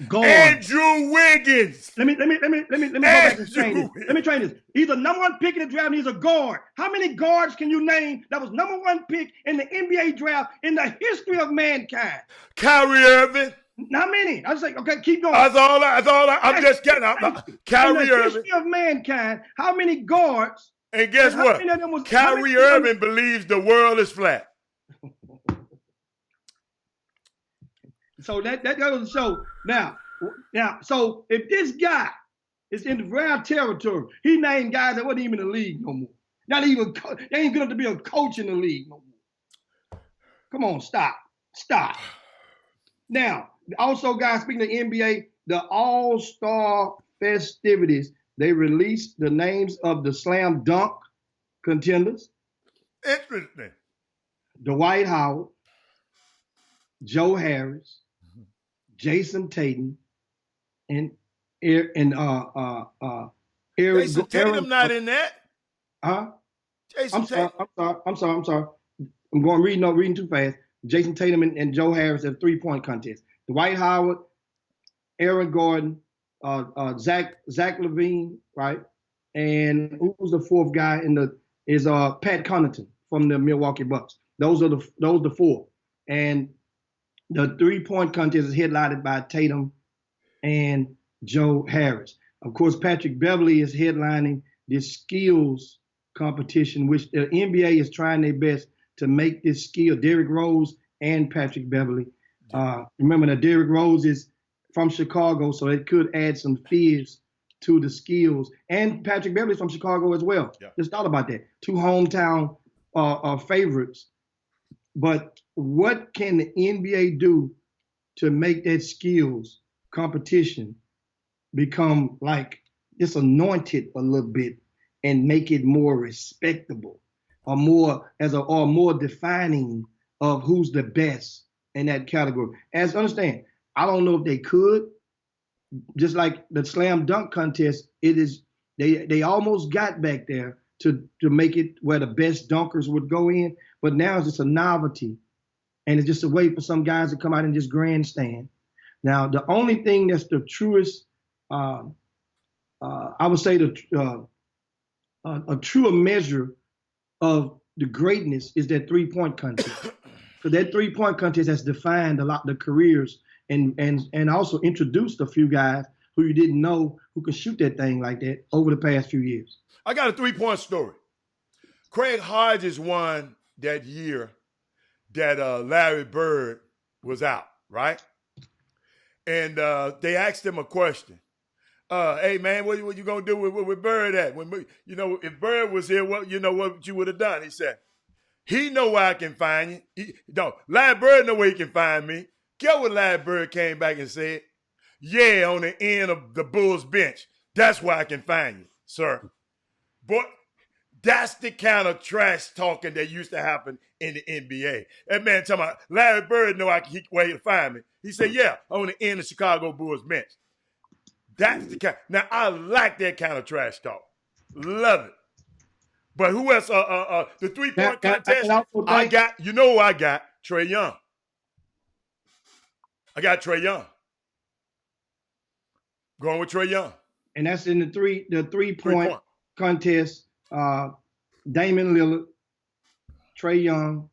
Andrew Wiggins. Let me go back and train this. Let me train this. He's a #1 pick in the draft and he's a guard. How many guards can you name that was #1 pick in the NBA draft in the history of mankind? Kyrie Irving. How many? I was like, okay, keep going. That's all I'm just getting out. Kyrie in the Irving. history of mankind, how many guards? And guess what? Kyrie Irving believes the world is flat. So that goes to show now. So if this guy is in the draft territory, he named guys that wasn't even in the league no more. Not even they ain't good enough to be a coach in the league no more. Come on, stop. Now, also, guys, speaking of NBA, the All-Star festivities, they released the names of the slam dunk contenders. Interesting. Dwight Howard, Joe Harris, Jason Tatum, and Eric. Jason Tatum not in that. Huh? Jason Tatum. I'm sorry. I'm going reading too fast. Jason Tatum and Joe Harris have 3-point contest. Dwight Howard, Aaron Gordon, Zach LaVine, right? And who's the fourth guy is Pat Connaughton from the Milwaukee Bucks. Those are the four. And the 3-point contest is headlined by Tatum and Joe Harris. Of course, Patrick Beverly is headlining this skills competition, which the NBA is trying their best to make this skill. Derrick Rose and Patrick Beverly. Remember that Derrick Rose is from Chicago, so it could add some fears to the skills. And Patrick Beverly is from Chicago as well. Yeah. Just thought about that. 2 hometown favorites. But what can the NBA do to make that skills competition become like just anointed a little bit and make it more respectable or more defining of who's the best in that category? As understand, I don't know if they could. Just like the slam dunk contest, it is they almost got back there to make it where the best dunkers would go in, but now it's just a novelty, and it's just a way for some guys to come out and just grandstand. Now, the only thing that's the truest, I would say a truer measure of the greatness is that 3-point contest. So that 3-point contest has defined a lot of the careers and also introduced a few guys who you didn't know who could shoot that thing like that over the past few years. I got a 3-point story. Craig Hodges won that year that Larry Bird was out, right? And they asked him a question. Hey, man, what you going to do with Bird at? If Bird was here, what you would have done? He said, he know where I can find you. Larry Bird know where he can find me. Get what Larry Bird came back and said? Yeah, on the end of the Bulls bench. That's where I can find you, sir. But that's the kind of trash talking that used to happen in the NBA. That man talking about Larry Bird know where he can find me. He said, yeah, on the end of Chicago Bulls bench. That's the kind. Now, I like that kind of trash talk. Love it. But who else? The 3-point contest. and also I got. You know who I got? Trae Young. I got Trae Young. Going with Trae Young. And that's in the three-point contest. Damian Lillard, Trae Young,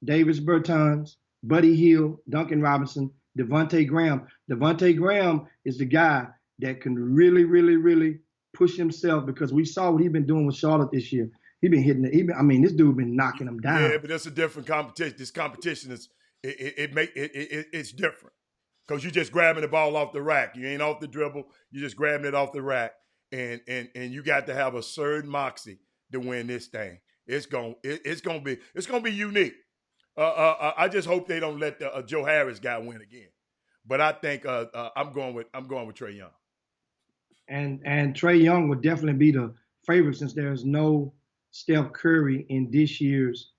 Davis Bertans, Buddy Hield, Duncan Robinson, Devontae Graham. Devontae Graham is the guy that can really, really, really push himself, because we saw what he's been doing with Charlotte this year. He's been hitting it. I mean, this dude been knocking him down. Yeah, but that's a different competition. This competition is it's different, because you're just grabbing the ball off the rack. You ain't off the dribble. You're just grabbing it off the rack, and you got to have a certain moxie to win this thing. It's gonna be unique. I just hope they don't let the Joe Harris guy win again. But I think I'm going with Trae Young. And Trae Young would definitely be the favorite, since there's no Steph Curry in this year's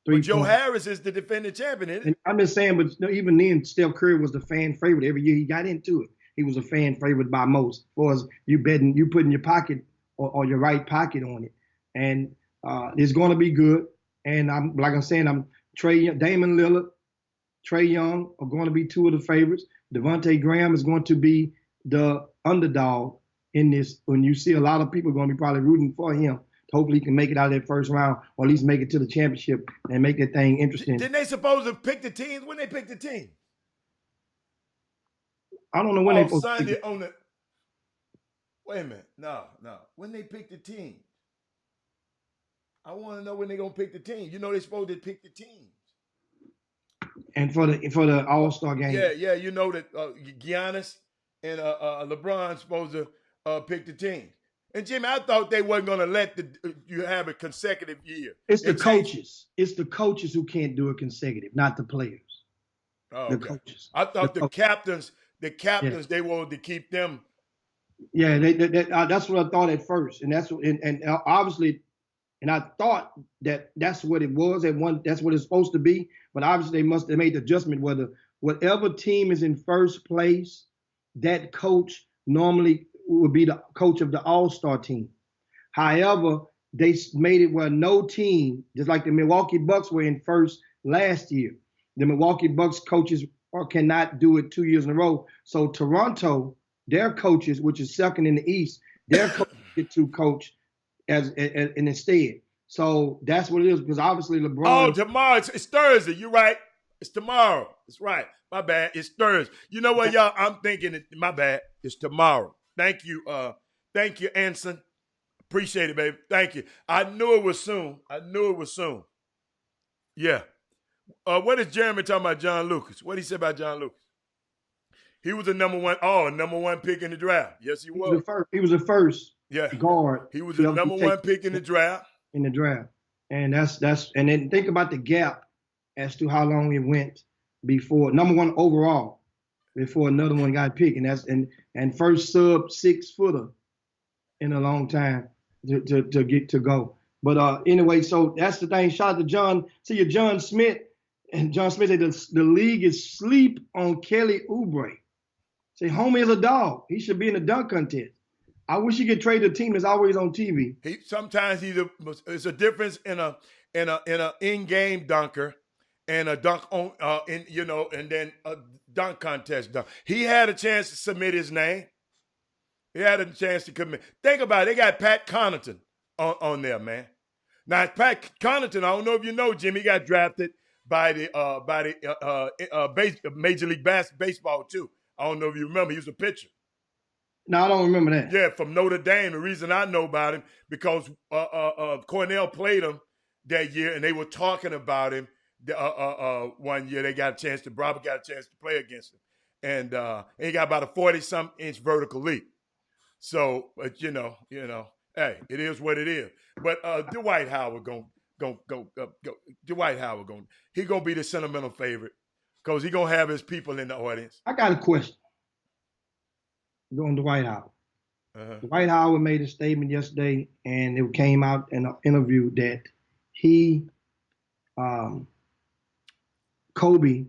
But Joe Harris is the defending champion, isn't it? I'm just saying, but even then, Steph Curry was the fan favorite every year he got into it. He was a fan favorite by most, as far as you putting your pocket or your right pocket on it. And it's going to be good. And I'm Damon Lillard, Trae Young are going to be two of the favorites. Devontae Graham is going to be the underdog in this. When you see a lot of people going to be probably rooting for him, hopefully he can make it out of that first round, or at least make it to the championship and make that thing interesting. Didn't they supposed to pick the teams? When they picked the team? I don't know when they Sunday on the. Wait a minute. No. When they pick the team. I want to know when they're going to pick the team. You know they're supposed to pick the teams. And for the All-Star game. Yeah. You know that Giannis and LeBron supposed to pick the team. And Jimmy, I thought they wasn't going to let you have a consecutive year. It's the coaches. It's the coaches who can't do it consecutive, not the players. Oh, the okay. coaches. I thought the captains, they wanted to keep them. Yeah, that's what I thought at first, and obviously, and I thought that's what it was. That's what it's supposed to be. But obviously, they must have made the adjustment whether whatever team is in first place, that coach normally would be the coach of the All-Star team. However, they made it where no team, just like the Milwaukee Bucks were in first last year, the Milwaukee Bucks coaches cannot do it 2 years in a row. So Toronto, their coaches, which is second in the East, their coaches get to coach as instead. So that's what it is, because obviously LeBron. Oh, tomorrow it's Thursday. You're right. It's tomorrow. It's right. My bad. It's Thursday. You know what, y'all? I'm thinking. My bad. It's tomorrow. Thank you. Thank you, Anson. Appreciate it, baby. Thank you. I knew it was soon. Yeah. What is Jeremy talking about John Lucas? What did he say about John Lucas? He was the number one pick in the draft. Yes, he was. He was the first guard. He was the number one pick in the draft. And and then think about the gap as to how long it went before number one overall, before another one got picked. And first sub 6 footer in a long time to get to go. But anyway, so that's the thing. Shout out to John Smith. And John Smith said the league is sleep on Kelly Oubre. Say, homie is a dog. He should be in the dunk contest. I wish he could trade the team that's always on TV. It's a difference in a in-game dunker and a dunk on and then a dunk contest dunk. He had a chance to submit his name. He had a chance to commit. Think about it. They got Pat Connaughton on there, man. Now Pat Connaughton, I don't know if you know, Jimmy, got drafted by the Major League Baseball too. I don't know if you remember. He was a pitcher. No, I don't remember that. Yeah, from Notre Dame. The reason I know about him, because Cornell played him that year, and they were talking about him 1 year. Robert got a chance to play against him. And he got about a 40-something inch vertical leap. So, but you know, hey, it is what it is. But Dwight Howard he gonna be the sentimental favorite, because he gonna have his people in the audience. I got a question. Going to Dwight Howard. Dwight Howard made a statement yesterday, and it came out in an interview that Kobe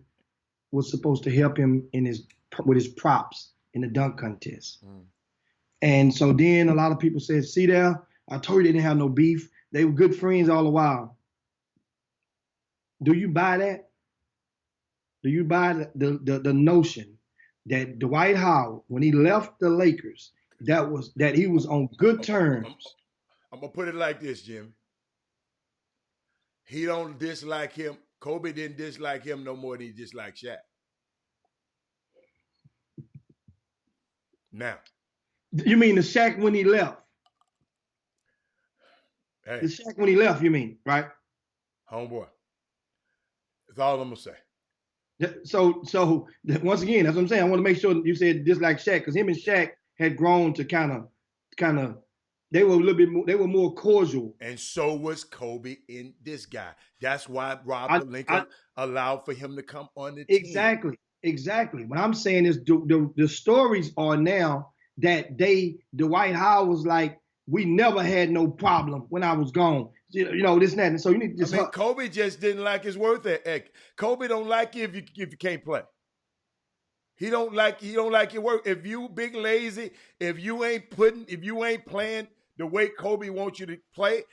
was supposed to help him with his props in the dunk contest. And so then a lot of people said, see there, I told you they didn't have no beef. They were good friends all the while. Do you buy that? Do you buy the notion that Dwight Howard, when he left the Lakers, that he was on good terms? I'm gonna put it like this, Jimmy. He don't dislike him. Kobe didn't dislike him no more than he disliked Shaq. Now, you mean the Shaq when he left? Hey, the Shaq when he left, you mean, right? Homeboy. That's all I'm gonna say. So once again, that's what I'm saying. I want to make sure you said dislike Shaq, because him and Shaq had grown to kind of. They were a little bit more. They were more cordial. And so was Kobe in this guy. That's why Rob Lincoln allowed for him to come on the team. Exactly. What I'm saying is the stories are now that Dwight Howard was like, we never had no problem when I was gone. You know, this and that. And so you need to just. Kobe just didn't like his work ethic. Kobe don't like you if you can't play. He don't like your work. If you big lazy, if you ain't playing the way Kobe wants you to play,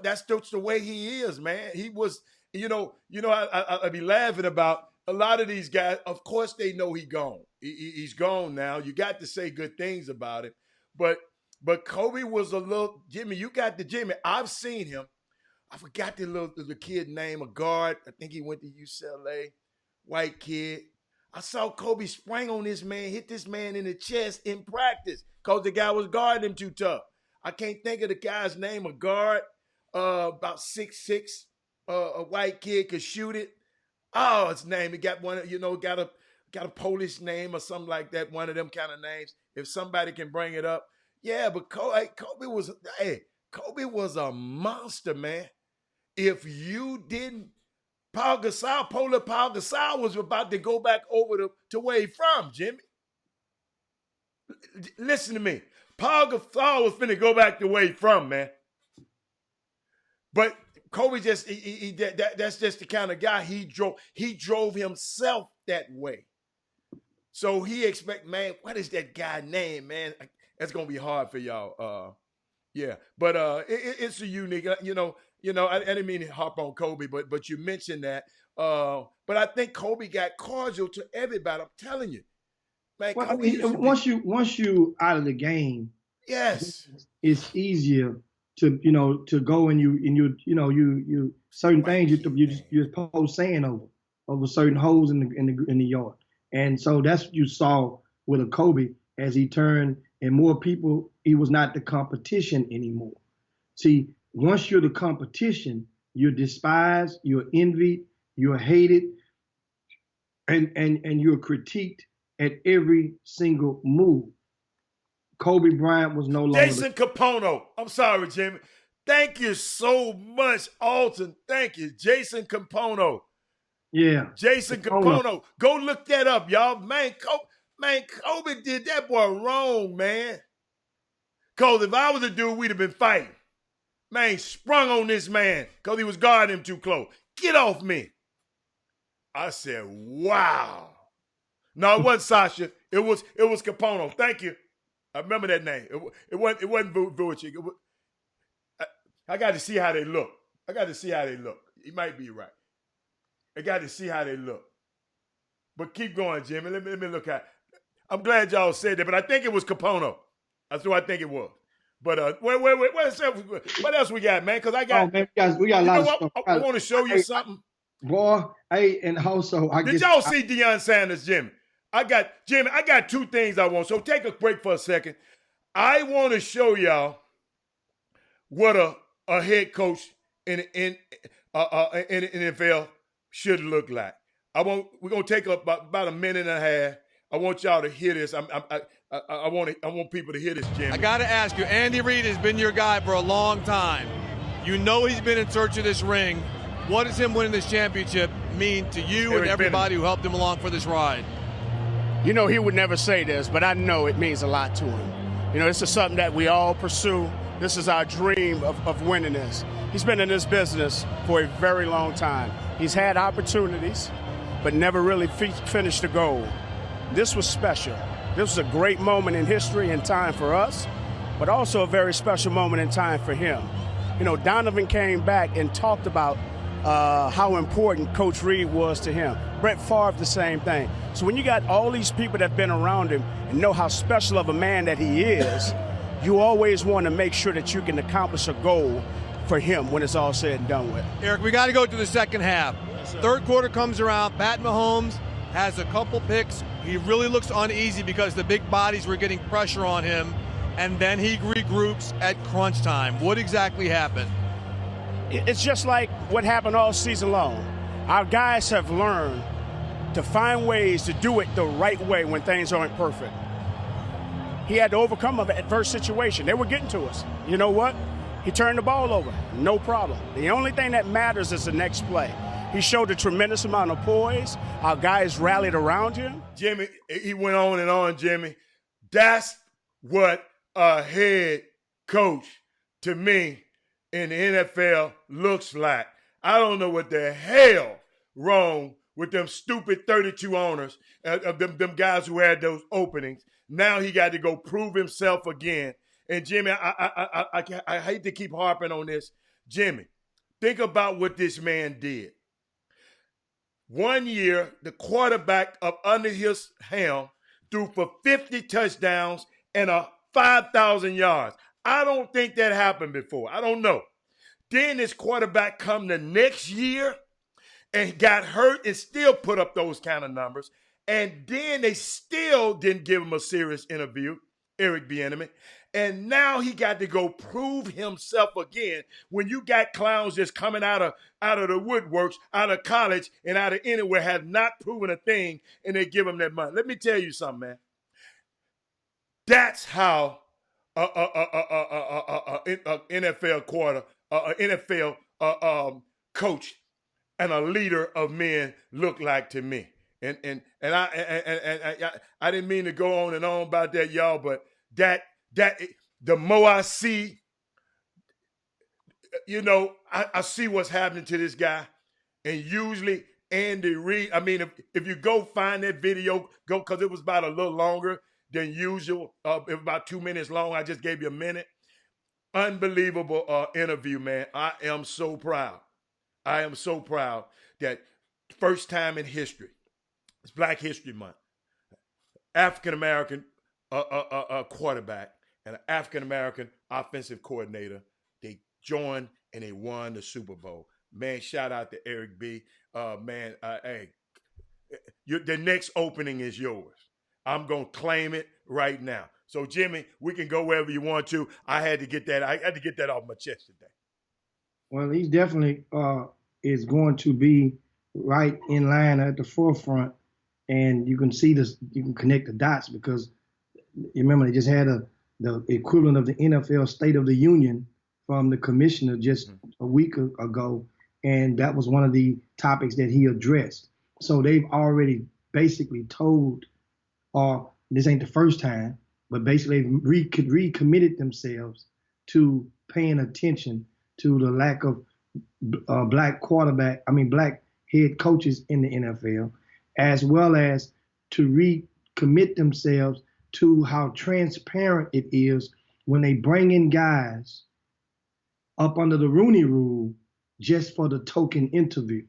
that's just the way he is, man. He was, I be laughing about a lot of these guys. Of course, they know he's gone. He's gone now. You got to say good things about him, but Kobe was a little Jimmy. You got the Jimmy. I've seen him. I forgot the kid name, a guard. I think he went to UCLA. White kid. I saw Kobe sprang on this man, hit this man in the chest in practice because the guy was guarding him too tough. I can't think of the guy's name, a guard, about 6'6", a white kid could shoot it. Oh, his name, he got one, got a Polish name or something like that, one of them kind of names. If somebody can bring it up. Yeah, but Kobe was a monster, man. If you didn't, Paul Gasol was about to go back over to where he from, Jimmy. Listen to me. Paul Gasol was finna go back to where he from, man. But Kobe just that's just the kind of guy he drove himself that way. So he expect, man, what is that guy name, man? That's gonna be hard for y'all. Yeah, but it's a unique, I didn't mean to hop on Kobe, but you mentioned that. But I think Kobe got cordial to everybody. I'm telling you, man. Well, once you out of the game, yes, it's easier to go and you certain things you're supposed saying over certain holes in the yard, and so that's what you saw with a Kobe as he turned. And more people, he was not the competition anymore. See, once you're the competition, you're despised, you're envied, you're hated, and you're critiqued at every single move. Kobe Bryant was no longer. Jason Capono. I'm sorry, Jimmy. Thank you so much, Alton. Thank you, Jason Capono. Yeah. Jason Capono. Go look that up, y'all. Man, Kobe did that boy wrong, man. Because if I was a dude, we'd have been fighting. Man, sprung on this man because he was guarding him too close. Get off me. I said, wow. No, it wasn't Sasha. It was Capono. Thank you. I remember that name. It wasn't Vujicic. I got to see how they look. He might be right. I got to see how they look. But keep going, Jimmy. Let me look at it. I'm glad y'all said that, but I think it was Capono. That's who I think it was. But what else we got, man? Because I got. Oh, man, we got a lot of stuff. I want to show you something. Boy, and also did y'all see Deion Sanders, Jimmy? I got two things I want. So take a break for a second. I want to show y'all what a head coach in the NFL should look like. We're gonna take about a minute and a half. I want y'all to hear this. I want people to hear this, Jimmy. I got to ask you, Andy Reid has been your guy for a long time. You know he's been in search of this ring. What does him winning this championship mean to you and everybody who helped him along for this ride? You know, he would never say this, but I know it means a lot to him. You know, this is something that we all pursue. This is our dream of winning this. He's been in this business for a very long time. He's had opportunities, but never really finished the goal. This was special. This was a great moment in history and time for us, but also a very special moment in time for him. You know, Donovan came back and talked about how important Coach Reid was to him. Brett Favre, the same thing. So when you got all these people that have been around him and know how special of a man that he is, you always want to make sure that you can accomplish a goal for him when it's all said and done with. Eric, we got to go to the second half. Third quarter comes around. Pat Mahomes has a couple picks. He really looks uneasy because the big bodies were getting pressure on him, and then he regroups at crunch time. What exactly happened? It's just like what happened all season long. Our guys have learned to find ways to do it the right way when things aren't perfect. He had to overcome an adverse situation. They were getting to us. You know what? He turned the ball over. No problem. The only thing that matters is the next play. He showed a tremendous amount of poise. Our guys rallied around him. Jimmy, he went on and on, Jimmy. That's what a head coach, to me, in the NFL looks like. I don't know what the hell wrong with them stupid 32 owners, of them guys who had those openings. Now he got to go prove himself again. And Jimmy, I hate to keep harping on this. Jimmy, think about what this man did. 1 year, the quarterback up under his helm threw for 50 touchdowns and 5,000 yards. I don't think that happened before. I don't know. Then this quarterback come the next year and got hurt and still put up those kind of numbers. And then they still didn't give him a serious interview, Eric Bieniemy. And now he got to go prove himself again when you got clowns just coming out of the woodworks, out of college and out of anywhere, have not proven a thing, and they give him that money. Let me tell you something, man. That's how NFL coach and a leader of men look like to me. And I didn't mean to go on and on about that, y'all, but that the more I see, you know, I see what's happening to this guy. And usually Andy Reid, I mean, if you go find that video, go, because it was about a little longer than usual. It was about 2 minutes long. I just gave you a minute. Unbelievable interview, man. I am so proud. I am so proud that first time in history, it's Black History Month, African-American quarterback and an African-American offensive coordinator, they joined and they won the Super Bowl. Man, shout out to Eric B. Hey, the next opening is yours. I'm going to claim it right now. So, Jimmy, we can go wherever you want to. I had to get that off my chest today. Well, he's definitely is going to be right in line at the forefront. And you can see this, you can connect the dots because you remember they just had the equivalent of the NFL State of the Union from the commissioner just a week ago. And that was one of the topics that he addressed. So they've already basically told, this ain't the first time, but basically they've recommitted themselves to paying attention to the lack of black head coaches in the NFL, as well as to recommit themselves to how transparent it is when they bring in guys up under the Rooney Rule just for the token interview.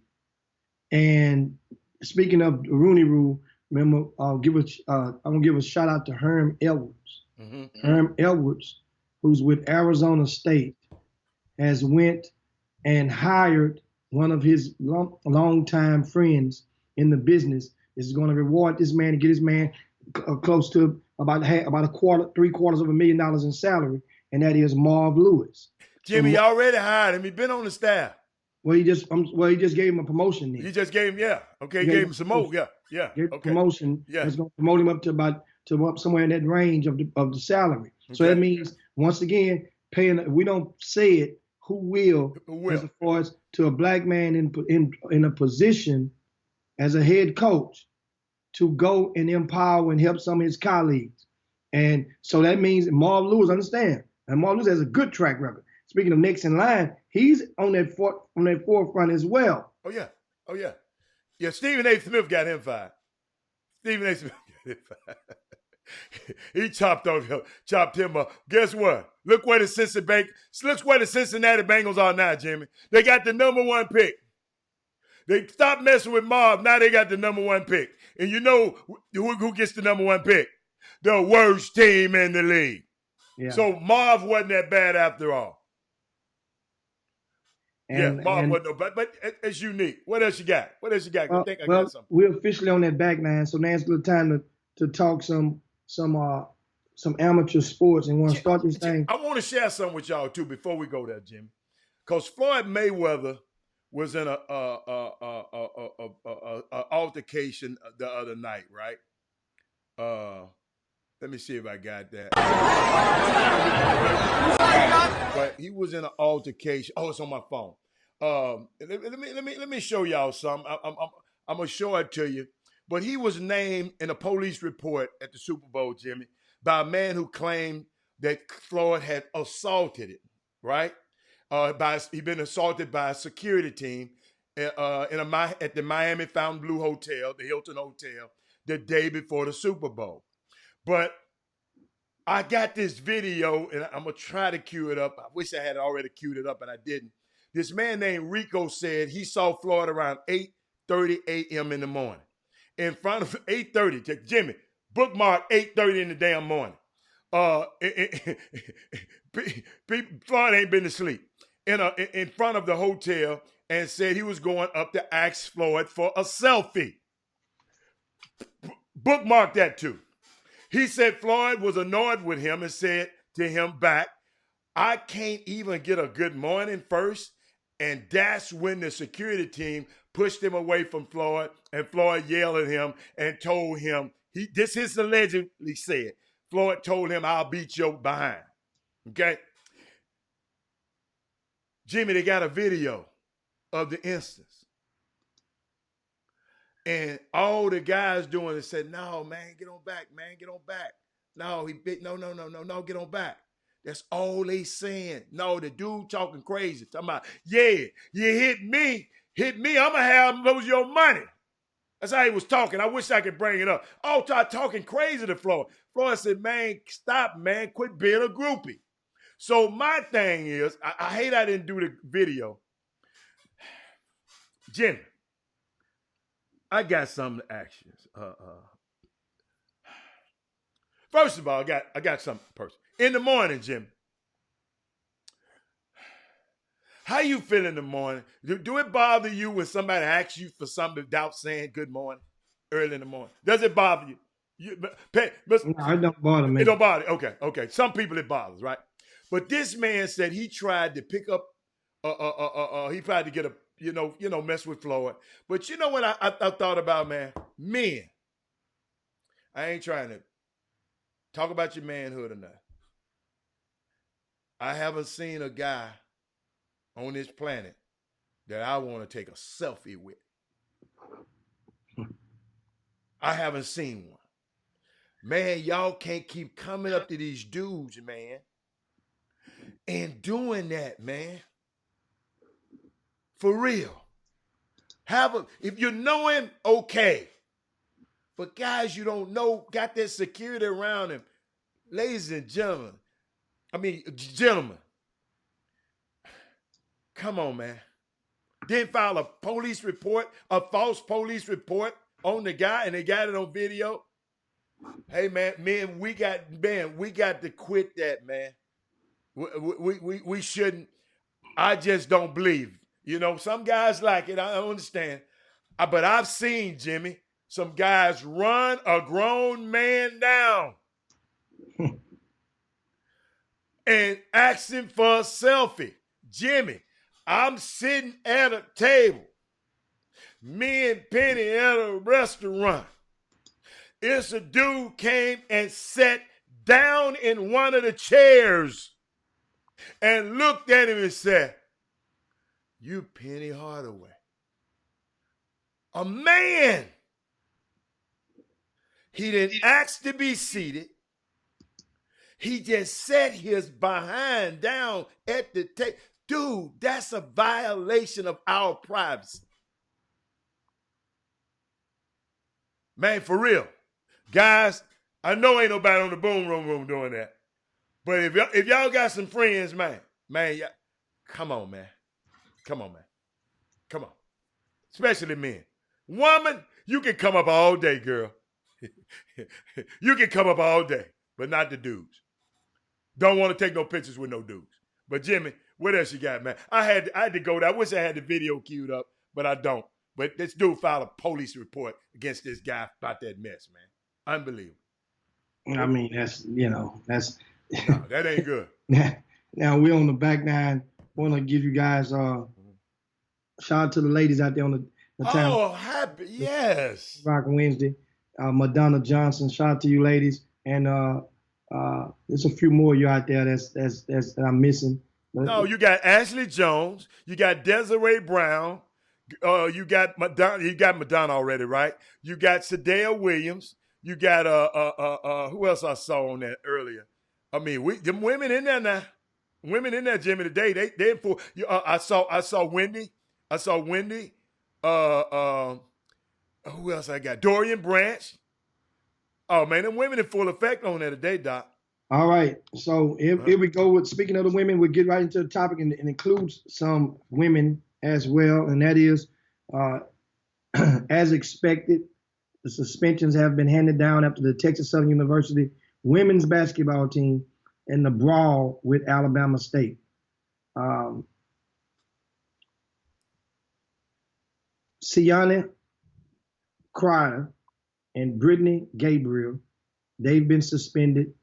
And speaking of the Rooney Rule, remember, I'm gonna give a shout out to Herm Edwards. Mm-hmm. Herm Edwards, who's with Arizona State, has went and hired one of his longtime friends in the business. Is going to reward this man and get this man close to about $750,000 in salary, and that is Marv Lewis. Jimmy already hired him. He's been on the staff. Well, he just gave him a promotion. Then. He just gave him, gave him some more. Yeah. Gave him promotion. Yeah. It's going to promote him up to up somewhere in that range of the salary. Okay. So that means, once again, paying. If we don't say it, who will? As far as to a black man in a position as a head coach to go and empower and help some of his colleagues. And so that means Marv Lewis, understand, and Marv Lewis has a good track record. Speaking of next in line, he's on that forefront as well. Oh yeah. Stephen A. Smith got him fired. He chopped him up. Guess what? Look where the Cincinnati Bengals are now, Jimmy. They got the #1 pick. They stopped messing with Marv. Now they got the #1 pick. And you know who gets the #1 pick? The worst team in the league. Yeah. So Marv wasn't that bad after all. Marv wasn't no bad, but it's unique. What else you got? I think I got something. We're officially on that back nine, so now it's a little time to talk some amateur sports, and want to start this thing. I want to share something with y'all too before we go there, Jimmy, because Floyd Mayweather was in a altercation the other night, right? Let me see if I got that. But he was in an altercation. Oh, it's on my phone. Let me show y'all something. I'm gonna show it to you. But he was named in a police report at the Super Bowl, Jimmy, by a man who claimed that Floyd had assaulted it, right? He'd been assaulted by a security team at the Miami Fontainebleau Hotel, the Hilton Hotel, the day before the Super Bowl. But I got this video, and I'm going to try to cue it up. I wish I had already queued it up, and I didn't. This man named Rico said he saw Floyd around 8:30 a.m. in the morning. In front of 8:30, Jimmy, bookmark 8:30 in the damn morning. Floyd ain't been to sleep. In front of the hotel, and said he was going up to ask Floyd for a selfie. Bookmark that too. He said Floyd was annoyed with him and said to him back, "I can't even get a good morning first." And that's when the security team pushed him away from Floyd, and Floyd yelled at him and told him, this is allegedly said, Floyd told him, "I'll beat your behind." Okay? Jimmy, they got a video of the instance. And all the guys doing it said, "No, man, get on back, man, get on back." No, get on back. That's all they saying. No, the dude talking crazy. Talking about, "Yeah, you hit me, I'm going to have lose your money." That's how he was talking. I wish I could bring it up. Oh, talking crazy to Floyd. Floyd said, "Man, stop, man. Quit being a groupie." So my thing is, I hate I didn't do the video. Jimmy, I got some actions. First of all, I got something personal. In the morning, Jimmy, how you feel in the morning? Do it bother you when somebody asks you for something without saying good morning early in the morning? Does it bother you? No, it don't bother me. It don't bother. Okay. Some people it bothers, right? But this man said he tried to pick up. He tried to get a mess with Floyd. But you know what I thought about, man? Men. I ain't trying to talk about your manhood or nothing. I haven't seen a guy on this planet that I want to take a selfie with. I haven't seen one. Man, y'all can't keep coming up to these dudes, man, and doing that, man. For real. If you know him, okay. But guys you don't know, got that security around him. Ladies and gentlemen, come on, man. Didn't file a false police report on the guy, and they got it on video. Hey, man, we got to quit that, man. We shouldn't. I just don't believe. Some guys like it. I understand. But I've seen, Jimmy, some guys run a grown man down and ask him for a selfie. Jimmy, I'm sitting at a table. Me and Penny at a restaurant. It's a dude came and sat down in one of the chairs and looked at him and said, "You Penny Hardaway." A man. He didn't ask to be seated. He just sat his behind down at the table. Dude, that's a violation of our privacy. Man, for real. Guys, I know ain't nobody on the boom room doing that. But if y'all got some friends, man, come on, man. Come on, man. Come on. Especially men. Woman, you can come up all day, girl. You can come up all day, but not the dudes. Don't want to take no pictures with no dudes. But Jimmy, what else you got, man? I had to go there. I wish I had the video queued up, but I don't. But this dude filed a police report against this guy about that mess, man. Unbelievable. I mean, that's No, that ain't good. Now we're on the back nine. Want to give you guys shout out to the ladies out there on the town. Oh, happy, yes. Rock Wednesday. Madonna Johnson, shout out to you ladies. And there's a few more of you out there that I'm missing. No, you got Ashley Jones, you got Desiree Brown, you got Madonna already, right? You got Sadea Williams, you got who else I saw on that earlier? I mean, them women in there now. Women in there, Jimmy, today, they for I saw Wendy. I saw Wendy. Who else I got? Dorian Branch. Oh man, them women in full effect on there today, Doc. All right. So here we go with speaking of the women, we'll get right into the topic and includes some women as well. And that is as expected, the suspensions have been handed down after the Texas Southern University women's basketball team and the brawl with Alabama State. Sienna Cryer and Brittany Gabriel, they've been suspended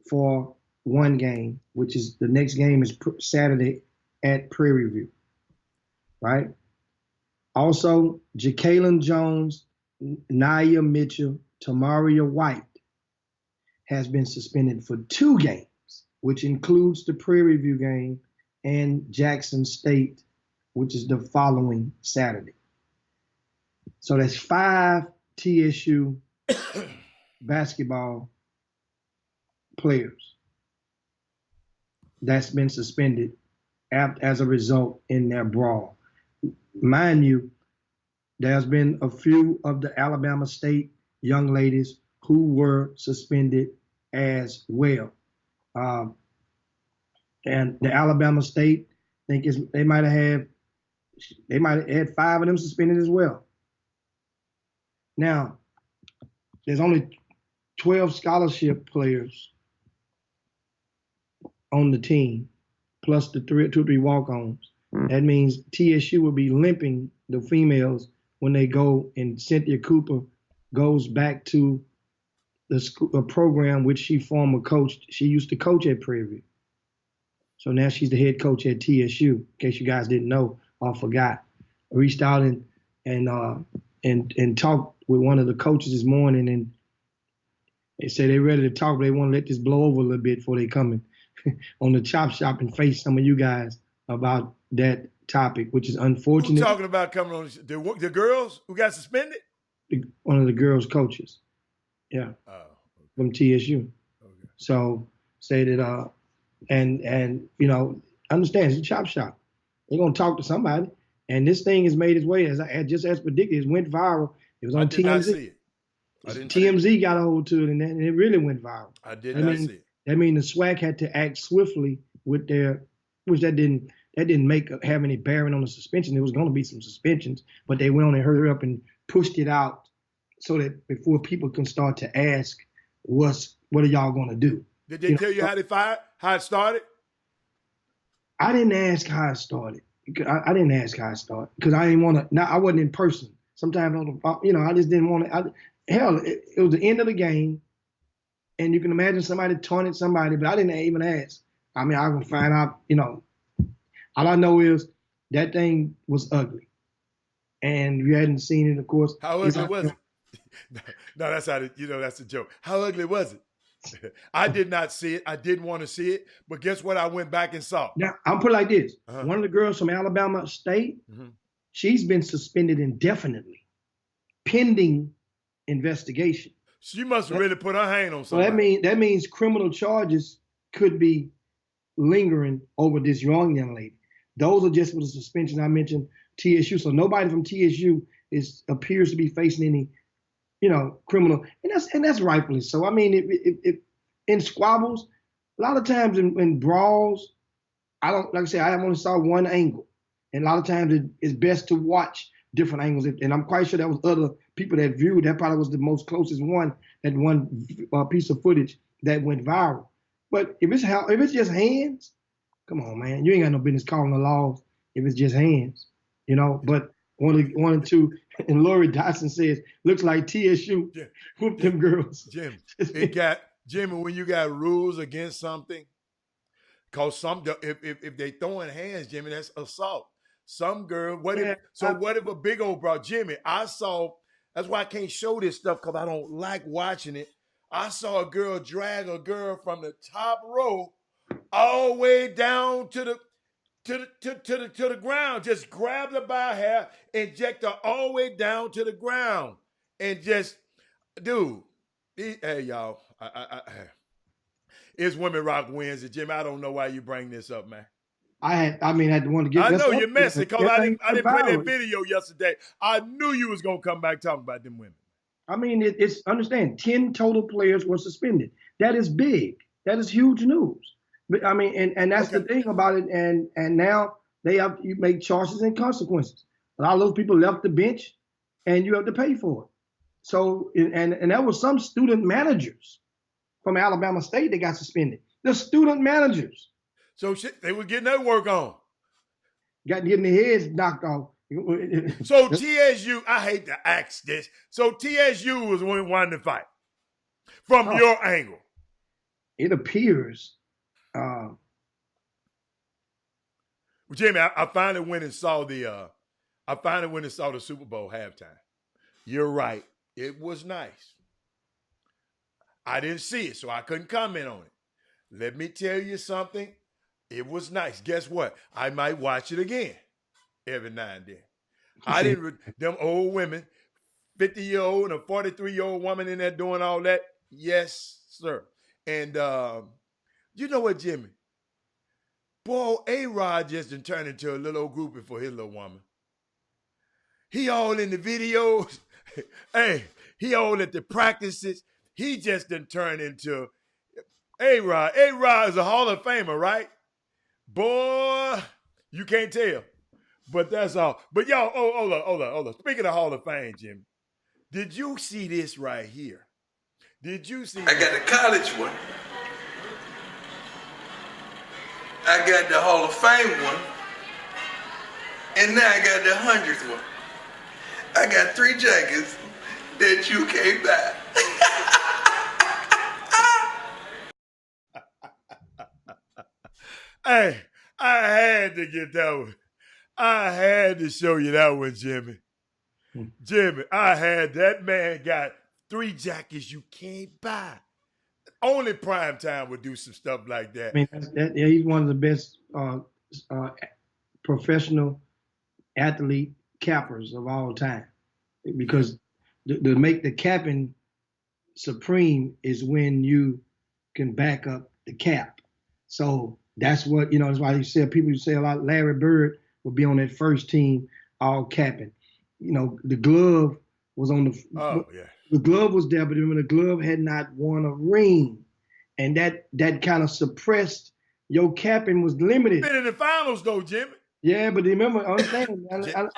for one game, which is the next game is Saturday at Prairie View, right? Also, Jacqueline Jones, Nia Mitchell, Tamaria White has been suspended for 2 games, which includes the Prairie View game and Jackson State, which is the following Saturday. So that's 5 TSU basketball players that's been suspended as a result in their brawl. Mind you, there's been a few of the Alabama State young ladies who were suspended as well. And the Alabama State, I think they might have had 5 of them suspended as well. Now, there's only 12 scholarship players on the team, plus the 2 or 3 walk-ons. That means TSU will be limping the females when they go, and Cynthia Cooper goes back to the program which she former coached. She used to coach at Prairie View. So now she's the head coach at TSU, in case you guys didn't know or forgot. I reached out and talked with one of the coaches this morning, and they say they're ready to talk, but they want to let this blow over a little bit before they come in on the Chop Shop and face some of you guys about that topic, which is unfortunate. Who's talking about coming on the girls who got suspended? One of the girls' coaches, yeah, from TSU. Okay. So say that, and you know, understand it's a Chop Shop. They're gonna talk to somebody, and this thing has made its way as predicted. It went viral. It was on TMZ. Did not see it. I didn't TMZ got a hold to it, and it really went viral. I did not see it. That means the SWAC had to act swiftly with their, which that didn't have any bearing on the suspension. There was going to be some suspensions, but they went on and hurried up and pushed it out so that before people can start to ask, what are y'all going to do? Did they tell you how it started? I didn't ask how it started. I didn't ask how it started because I didn't want to. I wasn't in person. Sometimes I just didn't want to. Hell, it was the end of the game, and you can imagine somebody taunted somebody, but I didn't even ask. I mean, I can find out. All I know is that thing was ugly, and if you hadn't seen it, of course. How ugly was it? No, that's that's a joke. How ugly was it? I did not see it. I didn't want to see it, but guess what? I went back and saw. Now I'll put it like this: One of the girls from Alabama State, she's been suspended indefinitely, pending investigation. She must have really put her hand on somebody. So that means criminal charges could be lingering over this young lady. Those are just for the suspension I mentioned, TSU. So nobody from TSU appears to be facing any criminal, and that's rightfully so. I mean, if in squabbles, a lot of times in brawls, I don't like I say I only saw one angle, and a lot of times it's best to watch different angles. And I'm quite sure there was other people that viewed. That probably was the most closest one, that one piece of footage that went viral. But if it's just hands, come on, man, you ain't got no business calling the laws if it's just hands, But one and two, and Lori Dotson says, looks like TSU whooped them girls. Jimmy, when you got rules against something, cause if they throwing hands, Jimmy, that's assault. Some girl, what if a big old bro, Jimmy? That's why I can't show this stuff, because I don't like watching it. I saw a girl drag a girl from the top row all the way down to the ground. Just grab her by her hair, inject her all the way down to the ground, and just, dude. Hey, y'all. It's Women Rock Wednesday, Jimmy. I don't know why you bring this up, man. I had to want to get. I know you're messing, because I didn't play that video yesterday. I knew you was gonna come back talking about them women. I mean, it's understand. 10 total players were suspended. That is big. That is huge news. But I mean, and that's the thing about it. And now you make charges and consequences. A lot of those people left the bench, and you have to pay for it. So and there was some student managers from Alabama State that got suspended. The student managers. So they were getting their work on. Getting their heads knocked off. So TSU, I hate to ask this. So TSU was wanting to fight from your angle. It appears. Jimmy, I finally went and saw the Super Bowl halftime. You're right. It was nice. I didn't see it, so I couldn't comment on it. Let me tell you something. It was nice. Guess what? I might watch it again every now and then. Them old women, 50-year-old and a 43-year-old woman in there doing all that. Yes, sir. And you know what, Jimmy? Boy, A-Rod just done turned into a little old groupie for his little woman. He all in the videos. Hey, he all at the practices. He just done turned into A-Rod. A-Rod is a Hall of Famer, right? Boy, you can't tell. But that's all. But y'all, hold on. Speaking of Hall of Fame, Jimmy, did you see this right here? Did you see I got the college one. I got the Hall of Fame one. And now I got the 100th one. I got 3 jackets that you can't buy. Hey, I had to get that one. I had to show you that one, Jimmy. Jimmy, that man got 3 jackets you can't buy. Only Primetime would do some stuff like that. I mean, he's one of the best professional athlete cappers of all time. Because to make the capping supreme is when you can back up the cap. So that's what, that's why people say a lot, Larry Bird would be on that first team all capping. The glove was on the glove was there, but when the glove had not won a ring. And that kind of suppressed your capping was limited. Been in the finals though, Jimmy. Yeah, but remember, I'm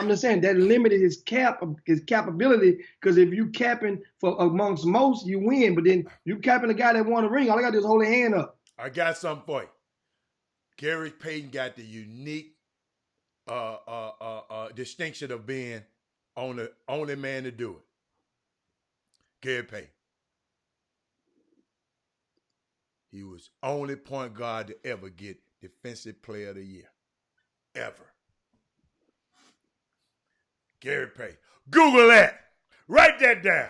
just saying that limited his capability, because if you capping for amongst most, you win. But then you capping the guy that won a ring, all I got to do is hold a hand up. I got something for you. Gary Payton got the unique distinction of being on the only man to do it. Gary Payton. He was only point guard to ever get Defensive Player of the Year. Ever. Gary Payton. Google that. Write that down.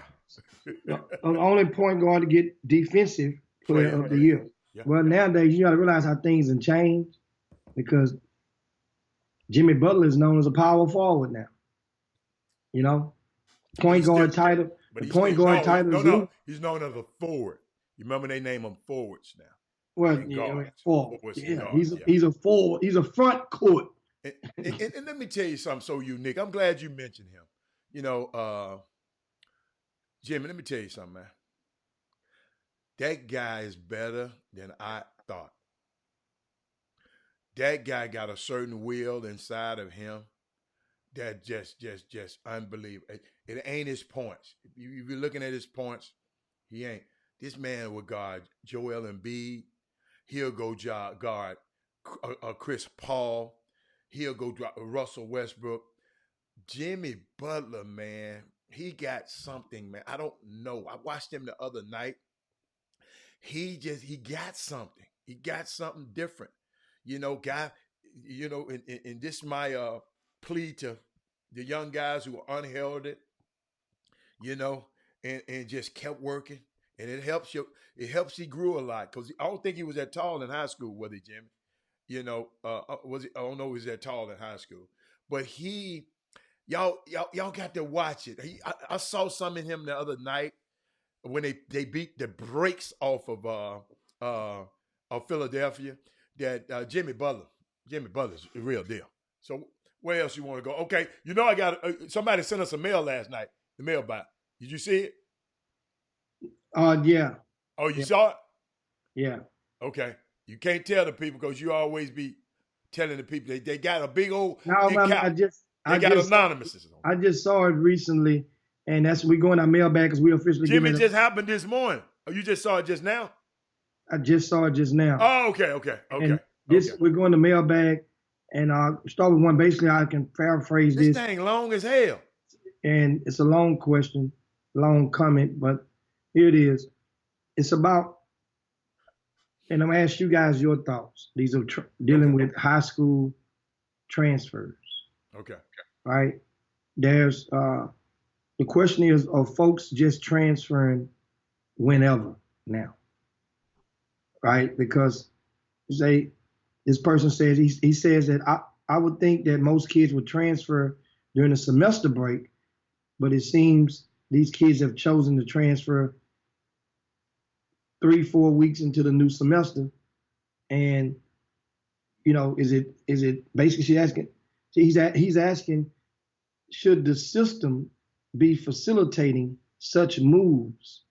Only point guard to get Defensive Player of the Year. Yeah. Well, nowadays, you got to realize how things have changed, because Jimmy Butler is known as a power forward now. Point guard title. The point guard title. No. He's known as a forward. You remember they name them forwards now. Well, forward. Yeah, he's a forward. He's a front court. And let me tell you something so unique. I'm glad you mentioned him. Jimmy, let me tell you something, man. That guy is better than I thought. That guy got a certain will inside of him that just unbelievable. It ain't his points. If you're looking at his points, he ain't. This man will guard Joel Embiid. He'll go guard Chris Paul. He'll go drop Russell Westbrook. Jimmy Butler, man, he got something, man. I don't know. I watched him the other night. He got something. He got something different. Guy, and this my plea to the young guys who are unheralded, and just kept working. And it helps you. It helps he grew a lot because I don't think he was that tall in high school, was he, Jimmy? Was he? I don't know, he was that tall in high school, but y'all got to watch it. I saw some in him the other night when they beat the brakes off of Philadelphia. That Jimmy Butler's the real deal. So where else you want to go? Okay, I got somebody sent us a mail last night. The mailbot. Did you see it? Yeah. Oh, you saw it? Yeah. Okay. You can't tell the people because you always be telling the people they got a big old. No, I just anonymous. I just saw it recently, and we're going our mailbag because we officially. Jimmy, just happened this morning. Oh, you just saw it just now? I just saw it just now. Oh, okay. And we're going to mailbag, and start with one. Basically, I can paraphrase this. This thing long as hell. And it's a long question, long comment, but here it is. It's about, and I'm going to ask you guys your thoughts. These are dealing with high school transfers. Okay. Right? There's, the question is, are folks just transferring whenever now? Right? Because this person says, he says that I would think that most kids would transfer during the semester break, but it seems these kids have chosen to transfer 3-4 weeks into the new semester. And, is it basically he's asking, should the system be facilitating such moves?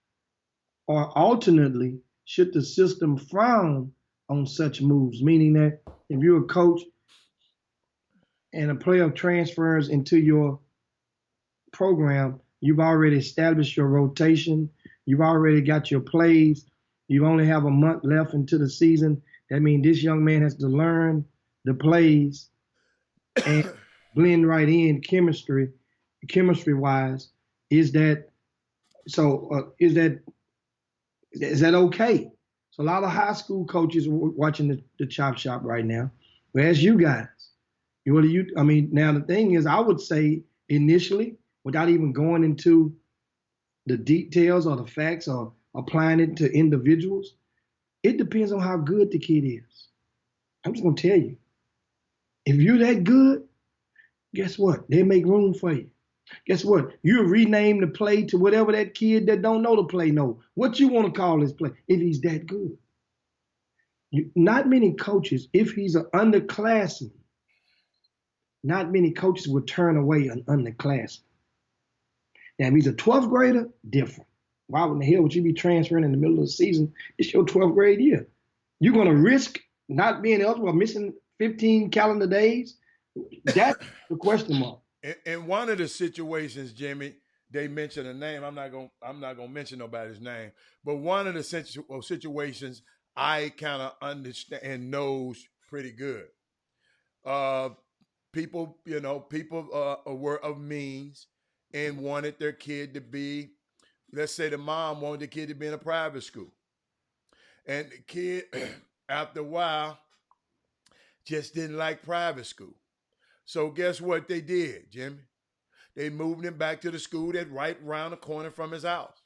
Or alternately, should the system frown on such moves? Meaning that if you're a coach and a player transfers into your program, you've already established your rotation, you've already got your plays, you only have a month left into the season. That means this young man has to learn the plays and blend right in chemistry-wise. Is that okay? So a lot of high school coaches are watching the Chop Shop right now. Whereas you guys, now the thing is, I would say initially, without even going into the details or the facts or applying it to individuals, it depends on how good the kid is. I'm just going to tell you, if you're that good, guess what? They make room for you. Guess what? You rename the play to whatever that kid that don't know the play know. What you want to call this play if he's that good. Not many coaches, if he's an underclassman, not many coaches would turn away an underclassman. Now, if he's a 12th grader, different. Why in the hell would you be transferring in the middle of the season? It's your 12th grade year. You're going to risk not being eligible, missing 15 calendar days? That's the question mark. In one of the situations, Jimmy, they mentioned a name. I'm not gonna mention nobody's name, but one of the situations I kind of understand and knows pretty good. People were of means and wanted their kid to be. Let's say the mom wanted the kid to be in a private school, and the kid, after a while, just didn't like private school. So guess what they did, Jimmy? They moved him back to the school that's right around the corner from his house.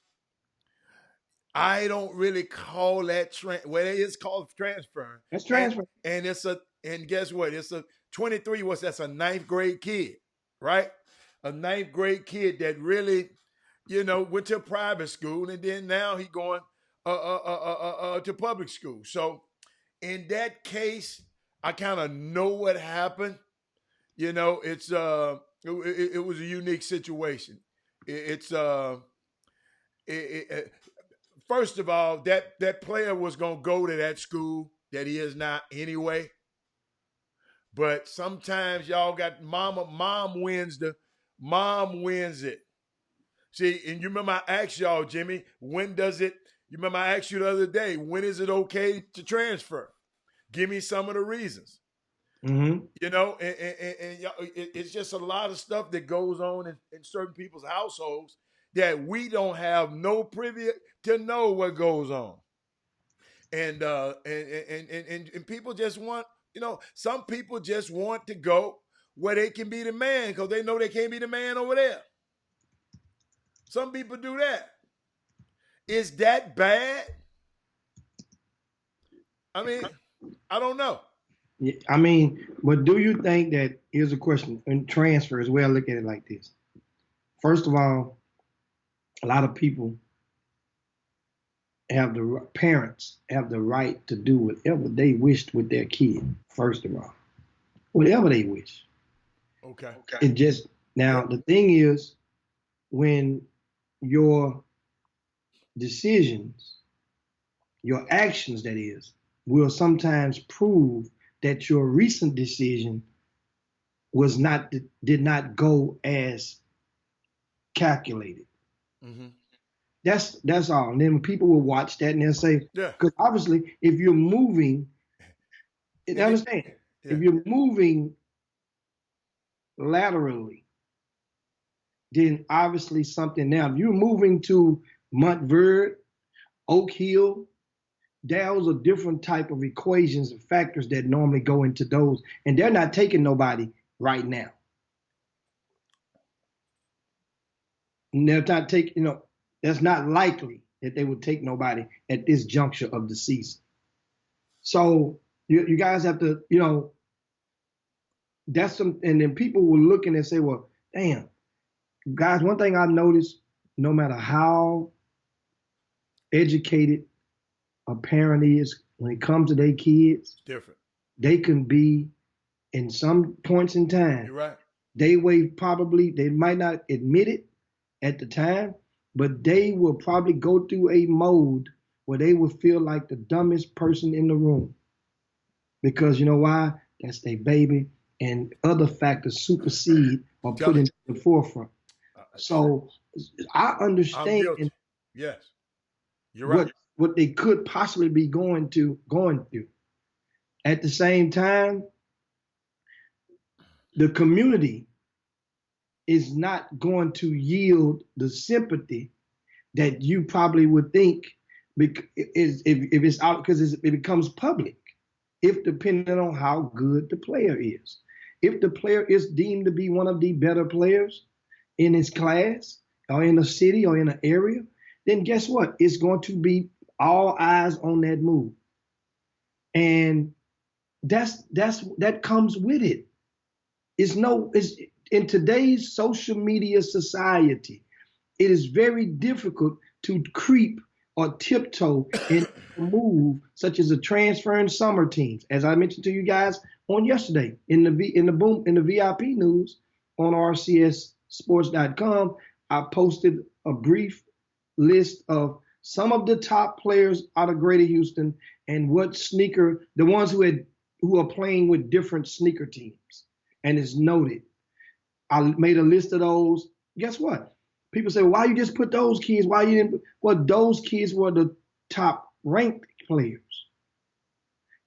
I don't really call that it is called transfer. That's transfer. And guess what? It's a 23. That's a 9th grade kid, right? A 9th grade kid that really, went to private school, and then now he going to public school. So in that case, I kind of know what happened. It's it was a unique situation. It's first of all, that player was gonna go to that school that he is not anyway. But sometimes y'all got mom wins it. See, and you remember I asked y'all, Jimmy, when does it? You remember I asked you the other day, when is it okay to transfer? Give me some of the reasons. Mm-hmm. You know, and it's just a lot of stuff that goes on in certain people's households that we don't have no privy to know what goes on. And people just want, you know, some people just want to go where they can be the man because they know they can't be the man over there. Some people do that. Is that bad? I mean, I don't know. I mean, but do you think that, here's a question, in transfers, well, look at it like this. First of all, a lot of people parents have the right to do whatever they wished with their kid, first of all. Whatever they wish. Okay. It just, now the thing is, when your decisions, your actions that is, will sometimes prove that your recent decision did not go as calculated. Mm-hmm. That's all. And then people will watch that and they'll say, Yeah. because obviously if you're moving, understand, if you're moving laterally, then obviously something now. If you're moving to Montverde, Oak Hill, those are different type of equations and factors that normally go into those, and they're not taking nobody right now. And they're not taking, you know, that's not likely that they would take nobody at this juncture of the season. So you guys have to, you know, that's some, and then people will look and say, well, damn, guys, one thing I've noticed, no matter how educated a parent is, when it comes to their kids, different. They can be, in some points in time, you're right. They might not admit it at the time, but they will probably go through a mode where they will feel like the dumbest person in the room. Because you know why? That's their baby, and other factors supersede or put into the forefront. So I understand. Yes, you're right. What they could possibly be going through. At the same time, the community is not going to yield the sympathy that you probably would think if it's out, because it becomes public, if depending on how good the player is. If the player is deemed to be one of the better players in his class or in a city or in an area, then guess what? It's going to be all eyes on that move. And that comes with it. It's in today's social media society, it is very difficult to creep or tiptoe in a move such as a transfer in summer teams. As I mentioned to you guys on yesterday in the VIP news on rcsports.com, I posted a brief list of some of the top players out of Greater Houston and the ones who are playing with different sneaker teams. And it's noted. I made a list of those. Guess what? People say, why you just put those kids? Why you didn't? Well, those kids were the top ranked players.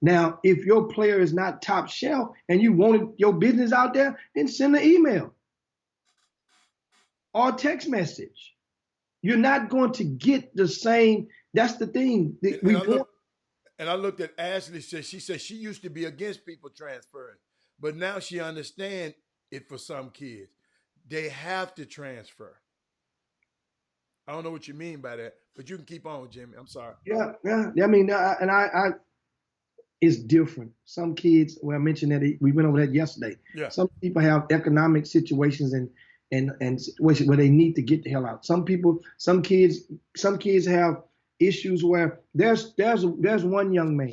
Now, if your player is not top shelf and you wanted your business out there, then send an email or a text message. You're not going to get the same. That's the thing. I looked at Ashley. She said she used to be against people transferring, but now she understands it for some kids. They have to transfer. I don't know what you mean by that, but you can keep on, Jimmy. I'm sorry. Yeah. I mean, it's different. Some kids, I mentioned that we went over that yesterday. Yeah. Some people have economic situations and situations where they need to get the hell out. Some kids have issues where there's one young man,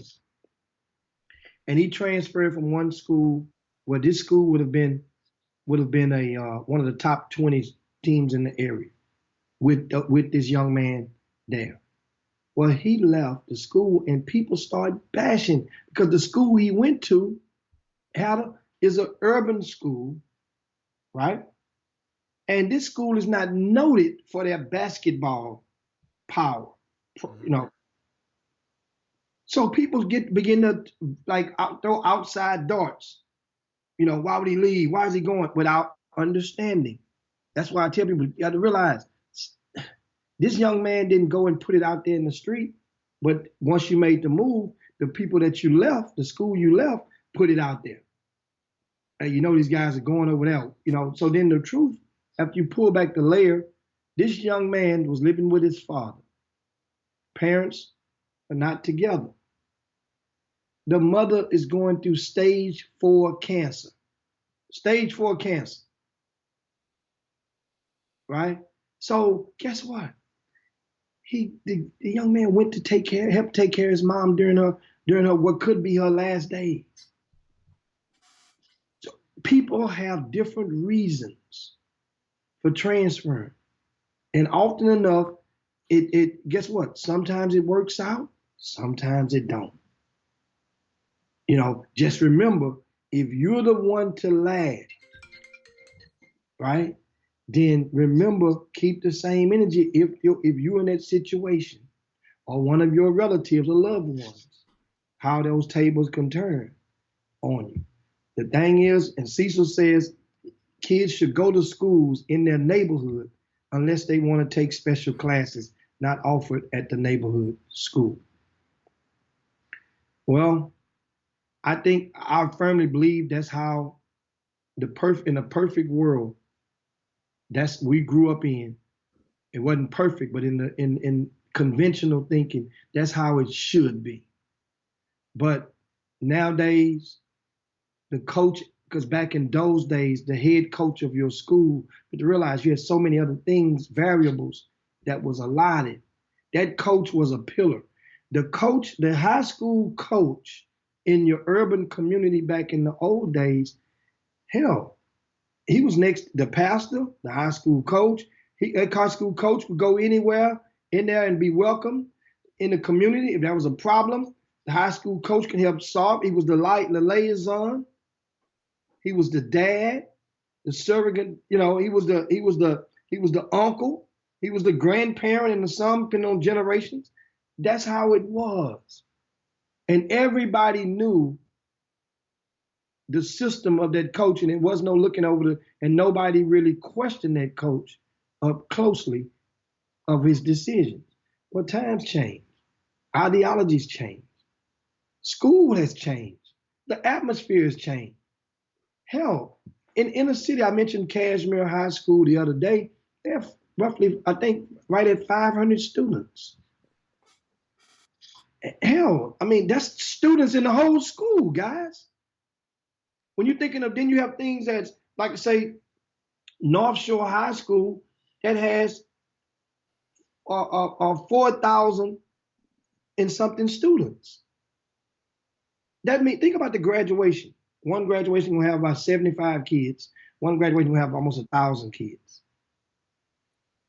and he transferred from one school where this school would have been one of the top 20 teams in the area. with this young man there. Well, he left the school and people started bashing because the school he went to is an urban school, right? And this school is not noted for their basketball power, you know. So people begin to throw outside darts. You know, why would he leave? Why is he going? Without understanding. That's why I tell people, you have to realize this young man didn't go and put it out there in the street, but once you made the move, the people that you left, the school you left, put it out there. And you know these guys are going over there, you know. So then the truth, after you pull back the layer, this young man was living with his father. Parents are not together. The mother is going through stage 4 cancer. Stage 4 cancer. Right? So guess what? The young man went to help take care of his mom during her what could be her last days. So people have different reasons for transferring. And often enough, it guess what? Sometimes it works out, sometimes it don't. You know, just remember, if you're the one to lag, right? Then remember, keep the same energy if you're in that situation or one of your relatives or loved ones, how those tables can turn on you. The thing is, and Cecil says, kids should go to schools in their neighborhood unless they want to take special classes not offered at the neighborhood school. Well, I think I firmly believe that's how in a perfect world, that's we grew up in. It wasn't perfect, but in conventional thinking, that's how it should be. But nowadays, the coach, because back in those days, the head coach of your school, but to realize you had so many other things, variables that was allotted. That coach was a pillar. The high school coach in your urban community back in the old days, hell, he was next, the pastor, the high school coach. That high school coach would go anywhere in there and be welcome in the community. If there was a problem, the high school coach can help solve. He was the liaison. He was the dad, the surrogate. You know, he was the uncle. He was the grandparent and the son, depending on generations. That's how it was, and everybody knew the system of that coach, and it was no looking over and nobody really questioned that coach up closely of his decisions. Well, times change, ideologies change, school has changed, the atmosphere has changed. Hell, in inner city, I mentioned Cashmere High School the other day. They have roughly, I think, right at 500 students. Hell, I mean, that's students in the whole school, guys. When you're thinking of, then you have things that's, like say, North Shore High School that has 4,000 and something students. That means, think about the graduation. One graduation will have about 75 kids. One graduation will have almost 1,000 kids.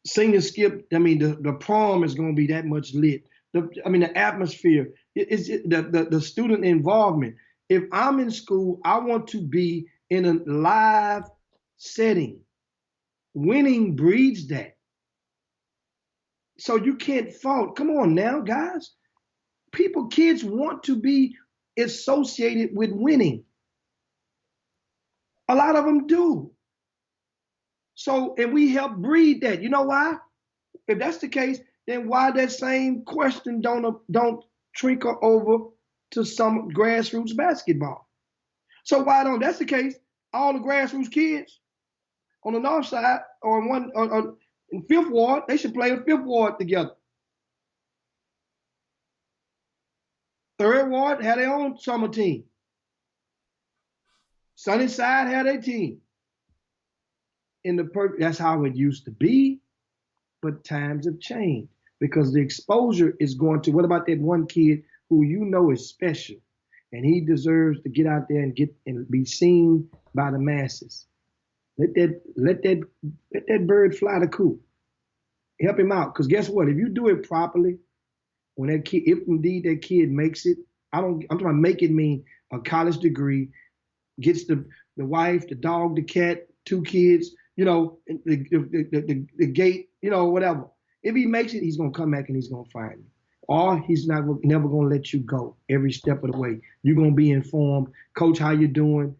Senior skip, I mean, the prom is going to be that much lit. The atmosphere, the student involvement. If I'm in school, I want to be in a live setting. Winning breeds that. So you can't fault. Come on now, guys. Kids want to be associated with winning. A lot of them do. So, and we help breed that. You know why? If that's the case, then why that same question don't trickle over to some grassroots basketball? So why don't, that's the case, all the grassroots kids on the north side or in Fifth Ward, they should play in Fifth Ward together. Third Ward had their own summer team. Sunnyside had a team. That's how it used to be, but times have changed because the exposure is going to, what about that one kid who you know is special and he deserves to get out there and be seen by the masses? Let that bird fly the coop. Help him out. Because guess what? If you do it properly, when that kid, if indeed that kid makes it, I'm talking about make it mean a college degree, gets the wife, the dog, the cat, 2 kids, the gate, whatever. If he makes it, he's gonna come back and he's gonna find you. Or he's never gonna let you go every step of the way. You're gonna be informed, coach, how you doing?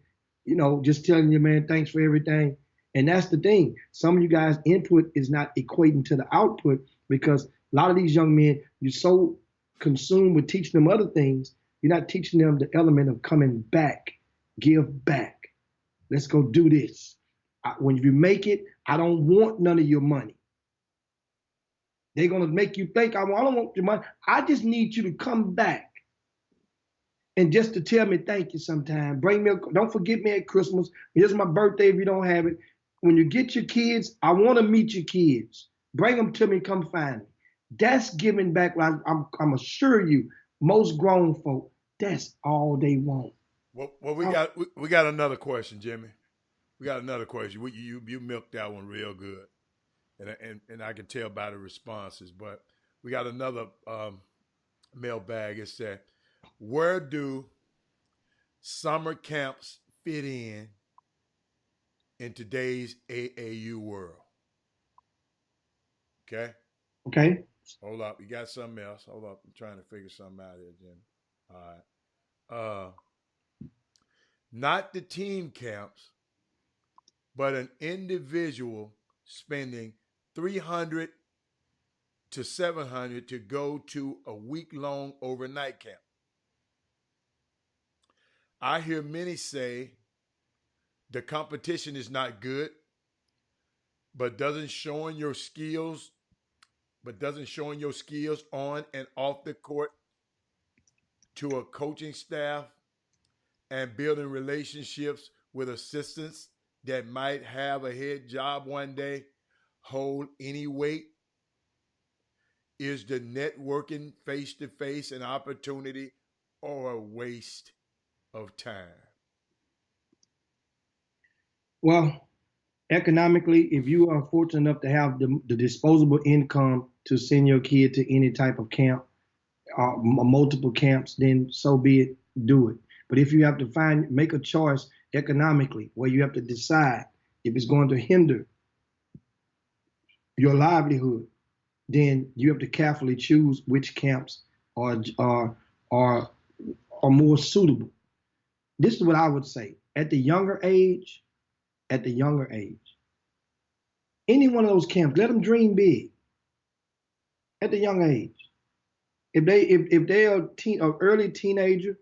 Just telling you, man, thanks for everything. And that's the thing. Some of you guys' input is not equating to the output because a lot of these young men, you're so consumed with teaching them other things, you're not teaching them the element of coming back, give back. Let's go do this. When you make it, I don't want none of your money. They're going to make you think, I don't want your money. I just need you to come back. And just to tell me thank you sometime. Don't forget me at Christmas. Here's my birthday if you don't have it. When you get your kids, I want to meet your kids. Bring them to me, come find me. That's giving back. I'm assure you, most grown folk, that's all they want. Well, we got another question, Jimmy. We got another question. You milked that one real good, and I can tell by the responses. But we got another mailbag. It said, where do summer camps fit in today's AAU world? Okay. Okay. Hold up. You got something else. Hold up. I'm trying to figure something out here, Jimmy. All right. Not the team camps, but an individual spending $300 to $700 to go to a week-long overnight camp. I hear many say the competition is not good, but doesn't showing your skills on and off the court to a coaching staff and building relationships with assistants that might have a head job one day hold any weight? Is the networking face-to-face an opportunity or a waste of time? Well, economically, if you are fortunate enough to have the disposable income to send your kid to any type of camp, multiple camps, then so be it, do it. But if you have to make a choice economically where you have to decide if it's going to hinder your livelihood, then you have to carefully choose which camps are more suitable. This is what I would say. At the younger age, any one of those camps, let them dream big. At the young age, if they are an early teenager,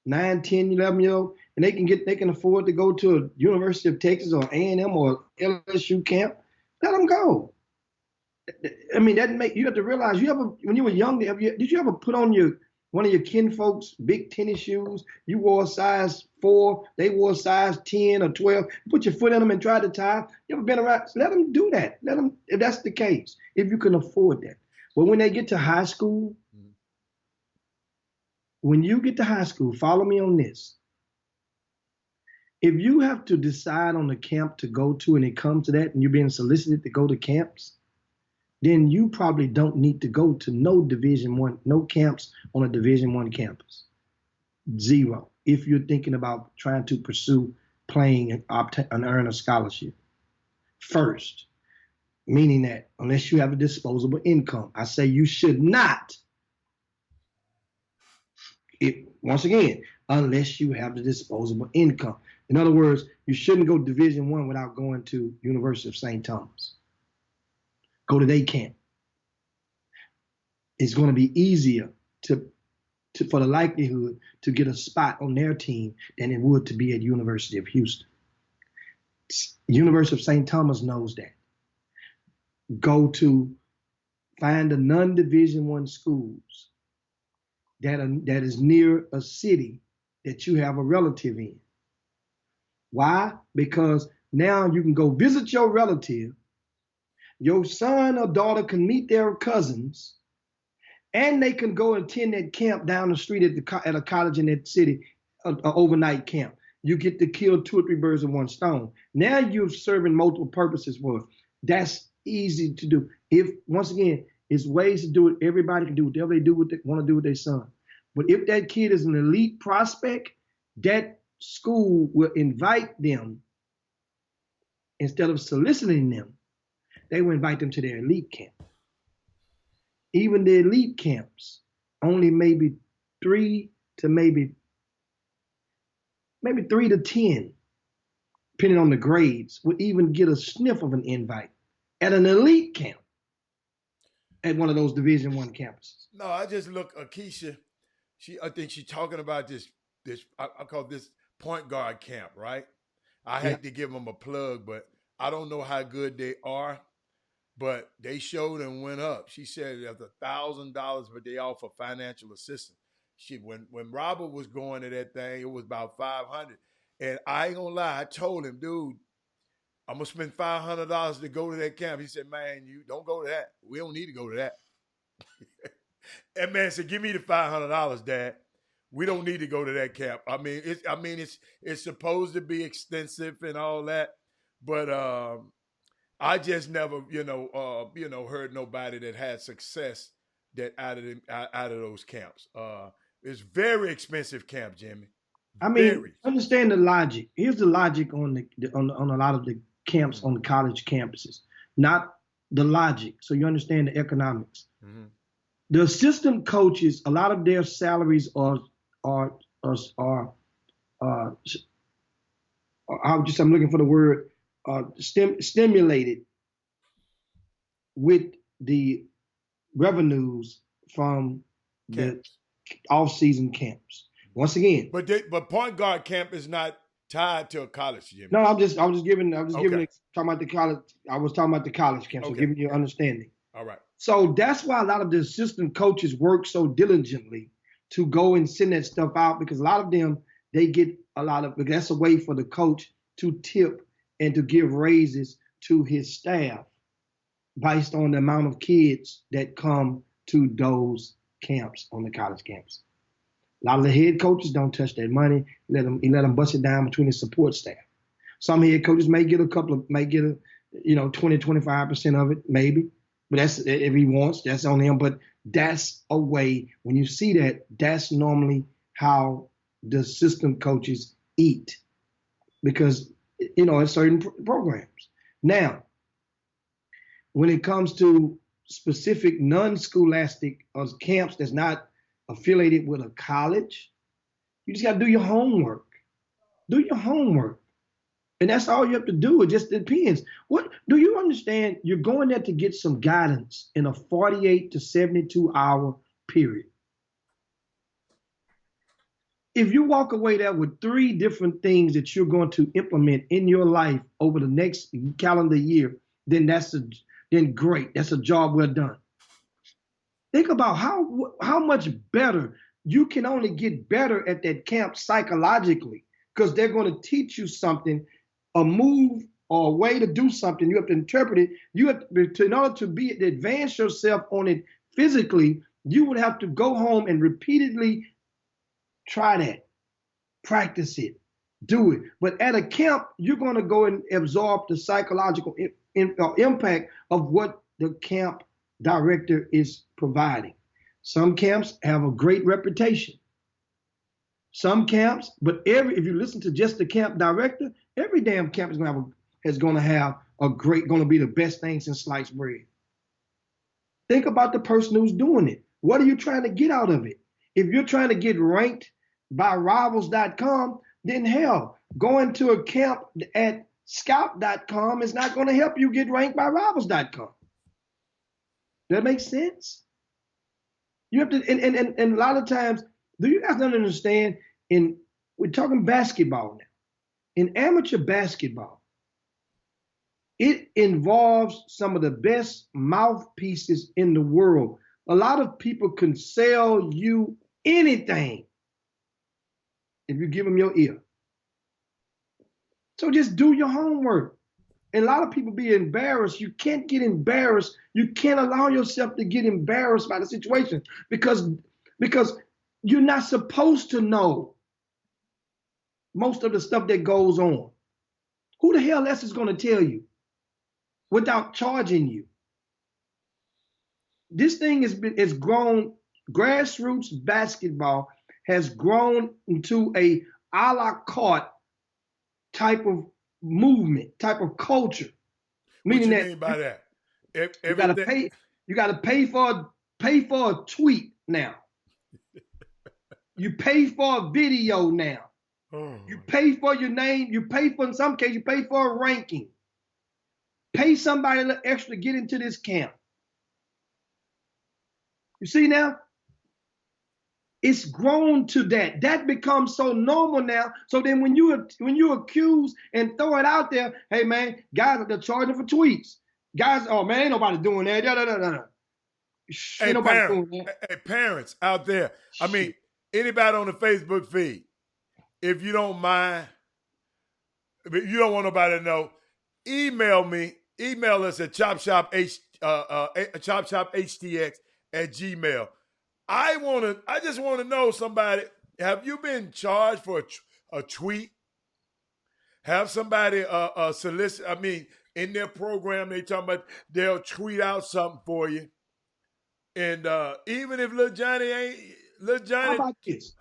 9, 10, 11-year-old, and they can afford to go to a University of Texas or A&M or LSU camp, let them go. I mean, you have to realize when you were young, did you ever put on one of your kinfolks' big tennis shoes? You wore a size 4, they wore a size 10 or 12. You put your foot in them and tried to tie. You ever been around? Let them do that. Let them, if that's the case, if you can afford that. But when they get to high school, follow me on this. If you have to decide on the camp to go to and it comes to that and you're being solicited to go to camps, then you probably don't need to go to no camps on a Division I campus. 0. If you're thinking about trying to pursue playing and earn a scholarship. First, meaning that unless you have a disposable income, I say you should not. Once again, unless you have the disposable income. In other words, you shouldn't go Division I without going to University of St. Thomas. Go to day camp. It's going to be easier for the likelihood to get a spot on their team than it would to be at University of Houston. University of St. Thomas knows that. Find the non-Division I schools that is near a city that you have a relative in. Why? Because now you can go visit your relative. Your son or daughter can meet their cousins, and they can go attend that camp down the street at a college in that city, an overnight camp. You get to kill 2 or 3 birds with one stone. Now you're serving multiple purposes for it. That's easy to do. If, once again, it's ways to do it. Everybody can do whatever they do, what they want to do with their son. But if that kid is an elite prospect, that school will invite them instead of soliciting them. They will invite them to their elite camp. Even the elite camps, only maybe 3 to maybe 3 to 10, depending on the grades, would even get a sniff of an invite at an elite camp at one of those Division I campuses. No, I just look, Akeisha, I think she's talking about this I call this point guard camp, right? I hate to give them a plug, but I don't know how good they are, but they showed and went up. She said there's $1,000, but they offer financial assistance. When Robert was going to that thing, it was about $500. And I ain't gonna lie, I told him, dude, I'm gonna spend $500 to go to that camp. He said, man, you don't go to that. We don't need to go to that. That man said, give me the $500, Dad. We don't need to go to that camp. I mean, it's supposed to be extensive and all that, but I just never, heard nobody that had success that out of those camps. It's very expensive camp, Jimmy. I mean, understand the logic. Here's the logic on a lot of the camps on the college campuses, not the logic. So you understand the economics. Mm-hmm. The assistant coaches, a lot of their salaries are I'm looking for the word, stimulated with the revenues from camps. The off-season camps. Once again, but point guard camp is not tied to a college, Jimmy. No, I was talking about the college. I was talking about the college camp, so giving you understanding. All right. So that's why a lot of the assistant coaches work so diligently to go and send that stuff out, because a lot of them, they get because that's a way for the coach to tip and to give raises to his staff based on the amount of kids that come to those camps on the college camps. A lot of the head coaches don't touch that money. Let them bust it down between the support staff. Some head coaches may get 20, 25% of it, maybe. But that's, if he wants, that's on him. But that's a way, when you see that, that's normally how the assistant coaches eat, because, in certain programs. Now, when it comes to specific non-scholastic camps that's not affiliated with a college, you just got to do your homework. Do your homework. And that's all you have to do. It just depends. What do you understand? You're going there to get some guidance in a 48 to 72 hour period. If you walk away there with 3 different things that you're going to implement in your life over the next calendar year, then great. That's a job well done. Think about how much better you can only get better at that camp psychologically, because they're going to teach you something, a move or a way to do something. You have to interpret it. You have to, in order to advance yourself on it physically, you would have to go home and repeatedly try that, practice it, do it. But at a camp, you're going to go and absorb the psychological impact of what the camp director is providing. Some camps have a great reputation. Some camps, but if you listen to just the camp director, every damn camp is going to have going to be the best thing since sliced bread. Think about the person who's doing it. What are you trying to get out of it? If you're trying to get ranked by Rivals.com, then hell, going to a camp at Scout.com is not going to help you get ranked by Rivals.com. That makes sense? You have to, and a lot of times, do you guys not understand? We're talking basketball now. In amateur basketball, it involves some of the best mouthpieces in the world. A lot of people can sell you anything if you give them your ear. So just do your homework. And a lot of people be embarrassed. You can't get embarrassed. You can't allow yourself to get embarrassed by the situation because you're not supposed to know most of the stuff that goes on. Who the hell else is going to tell you? without charging you. This thing has grown. Grassroots basketball has grown into a la carte type of movement, type of culture. Meaning what you mean by that? You gotta pay for a tweet now. You pay for a video now. Oh. You pay for your name. You pay for, in some cases, you pay for a ranking. Pay somebody a little extra to get into this camp. You see now? It's grown to that. That becomes so normal now. So then when you accuse and throw it out there, hey man, guys are charging for tweets. Guys, oh man, ain't nobody doing that. Hey, parents out there. I mean, anybody on the Facebook feed, if you don't mind, if you don't want nobody to know, email us at chopshophtx@gmail. I just want to know, somebody, have you been charged for a tweet? Have somebody solicit, I mean, in their program, they talking about they'll tweet out something for you. And even if Lil Johnny ain't, How about this?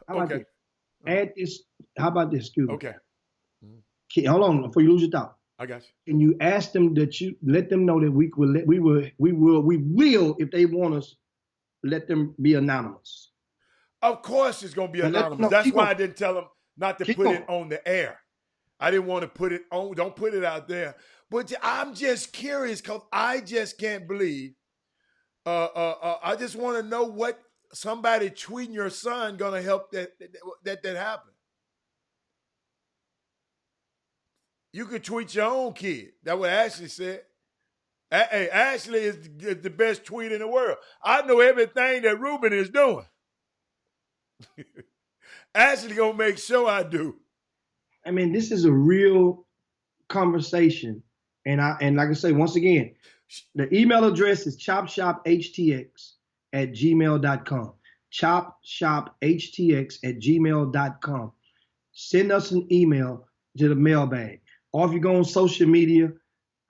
Add this. How about this, Scooby? Okay. Hold on before you lose your thought. I got you. Can you ask them that you let them know that we will, if they want us, let them be anonymous. Of course it's going to be anonymous. That's why I didn't tell them not to put it on the air. I didn't want to put it on. Don't put it out there. But I'm just curious because I just can't believe. I just want to know what somebody tweeting your son going to help that happen. You could tweet your own kid. That's what Ashley said. Hey, Ashley is the best tweet in the world. I know everything that Ruben is doing. Ashley gonna make sure I do. I mean, this is a real conversation, and like I say, once again, the email address is chopshophtx@gmail.com. Chopshophtx@gmail.com. Send us an email to the mailbag, or if you go on social media,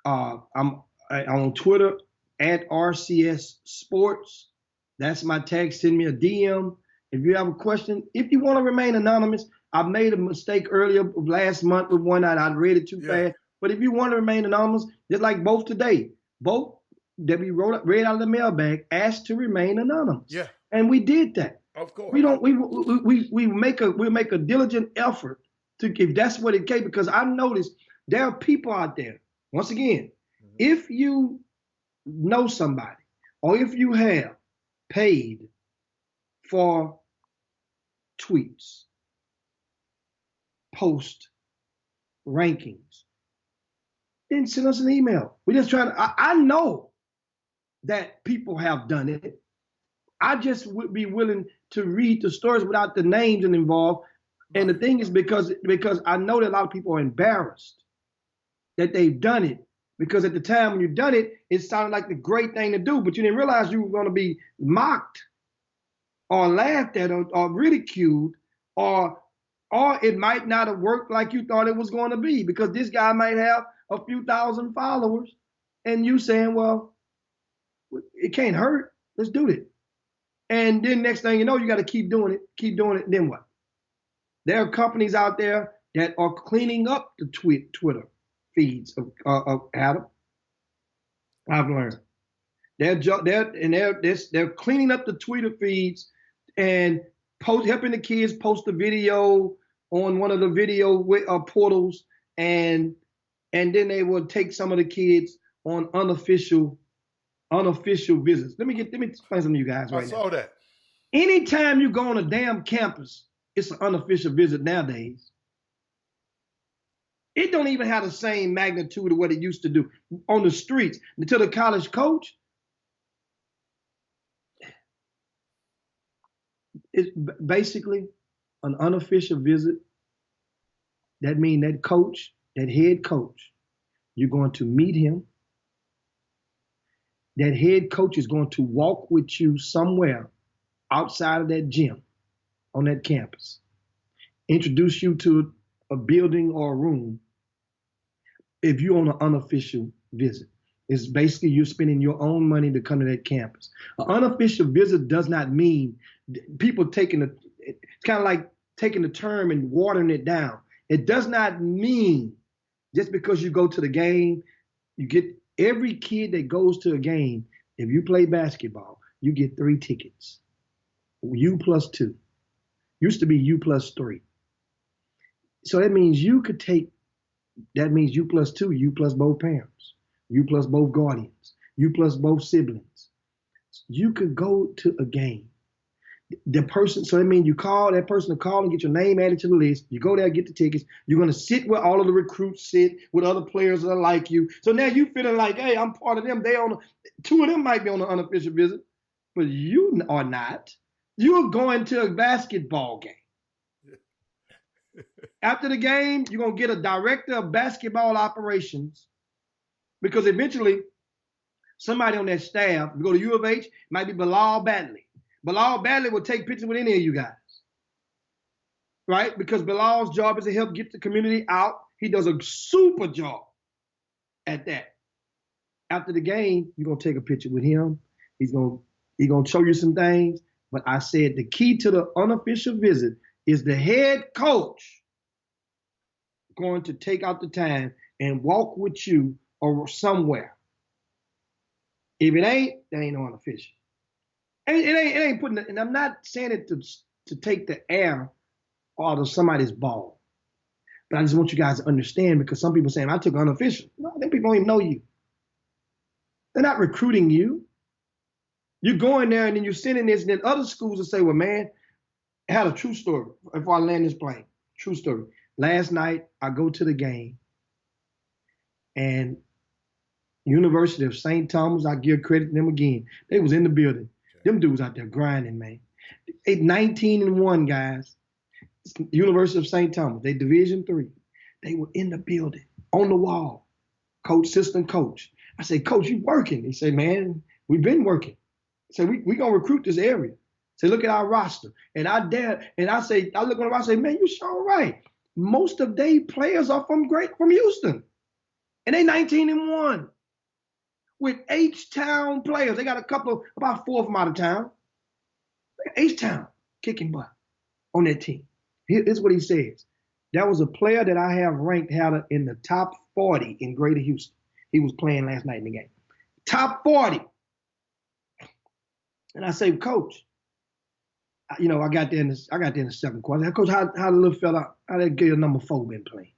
I'm on Twitter at RCS Sports. That's my tag. Send me a DM. If you have a question, if you want to remain anonymous, I made a mistake earlier last month with one that I read it too fast. But if you want to remain anonymous, just like both today, both that we read out of the mailbag asked to remain anonymous. Yeah. And we did that. Of course. We'll make a diligent effort to, if that's what it takes, because I noticed there are people out there, once again, if you know somebody or if you have paid for tweets, post rankings, then send us an email. We're just trying to, I know that people have done it. I just would be willing to read the stories without the names involved. And the thing is because I know that a lot of people are embarrassed that they've done it. Because at the time when you done it, it sounded like the great thing to do, but you didn't realize you were going to be mocked or laughed at or ridiculed, or it might not have worked like you thought it was going to be, because this guy might have a few thousand followers and you saying, well, it can't hurt. Let's do it. And then next thing you know, you got to keep doing it. Then what? There are companies out there that are cleaning up the Twitter feeds of Adam. I've learned they're cleaning up the Twitter feeds and helping the kids post a video on one of the video portals, and then they will take some of the kids on unofficial visits. Let me explain something to you guys right now. I saw that. Anytime you go on a damn campus, it's an unofficial visit nowadays. It don't even have the same magnitude of what it used to do on the streets. Until the college coach, it's basically an unofficial visit. That means that coach, that head coach, you're going to meet him. That head coach is going to walk with you somewhere outside of that gym on that campus, introduce you to a building or a room if you're on an unofficial visit. It's basically you're spending your own money to come to that campus. An unofficial visit does not mean people it's kind of like taking the term and watering it down. It does not mean just because you go to the game, you get every kid that goes to a game, if you play basketball, you get 3 tickets. U plus 2. Used to be U plus 3. So that means you plus 2, you plus both parents, you plus both guardians, you plus both siblings. You could go to a game. So that means you call that person to call and get your name added to the list. You go there, get the tickets. You're going to sit where all of the recruits sit with other players that are like you. So now you feeling like, hey, I'm part of them. 2 of them might be on an unofficial visit, but you are not. You're going to a basketball game. After the game, you're going to get a director of basketball operations because eventually somebody on that staff, you go to U of H, might be Bilal Badley. Bilal Badley will take pictures with any of you guys, right? Because Bilal's job is to help get the community out. He does a super job at that. After the game, you're going to take a picture with him. He's going to show you some things. But I said the key to the unofficial visit is the head coach going to take out the time and walk with you or somewhere. If it ain't, that ain't no unofficial. It ain't putting it, and I'm not saying it to take the air out of somebody's ball. But I just want you guys to understand because some people saying I took unofficial. No, them people don't even know you. They're not recruiting you. You go in there and then you're sending this, and then other schools will say, well, man, I had a true story before I land this plane. True story. Last night, I go to the game, and University of St. Thomas, I give credit to them again. They was in the building. Them dudes out there grinding, man. They 19-1, guys. University of St. Thomas, they Division III. They were in the building, on the wall. Coach, assistant coach. I say, Coach, you working? He said, man, we've been working. So we gonna recruit this area. Say, look at our roster. And I look on the roster, I say, man, you sure right. Most of they players are from Houston. And they 19-1. With H-Town players. They got about 4 of them out of town. H-Town kicking butt on that team. Here's what he says. That was a player that I have ranked in the top 40 in Greater Houston. He was playing last night in the game. Top 40. And I say, Coach, I got there in the second quarter. I said, Coach, how the little fella, how that girl number 4 been playing?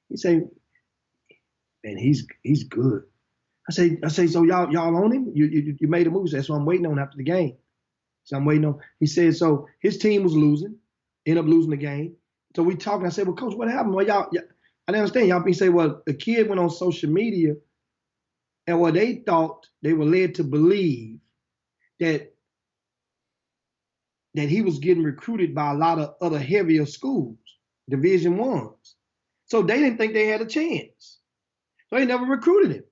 He said, man, he's good. I say, so y'all on him? You made a move. He said, so I'm waiting on after the game. So I'm waiting on. He said, so his team was losing, ended up losing the game. So we talking. I said, well, Coach, what happened? Well, I didn't understand. Y'all be saying, well, the kid went on social media, and they thought they were led to believe that he was getting recruited by a lot of other heavier schools, Division I's. So they didn't think they had a chance. So they never recruited him.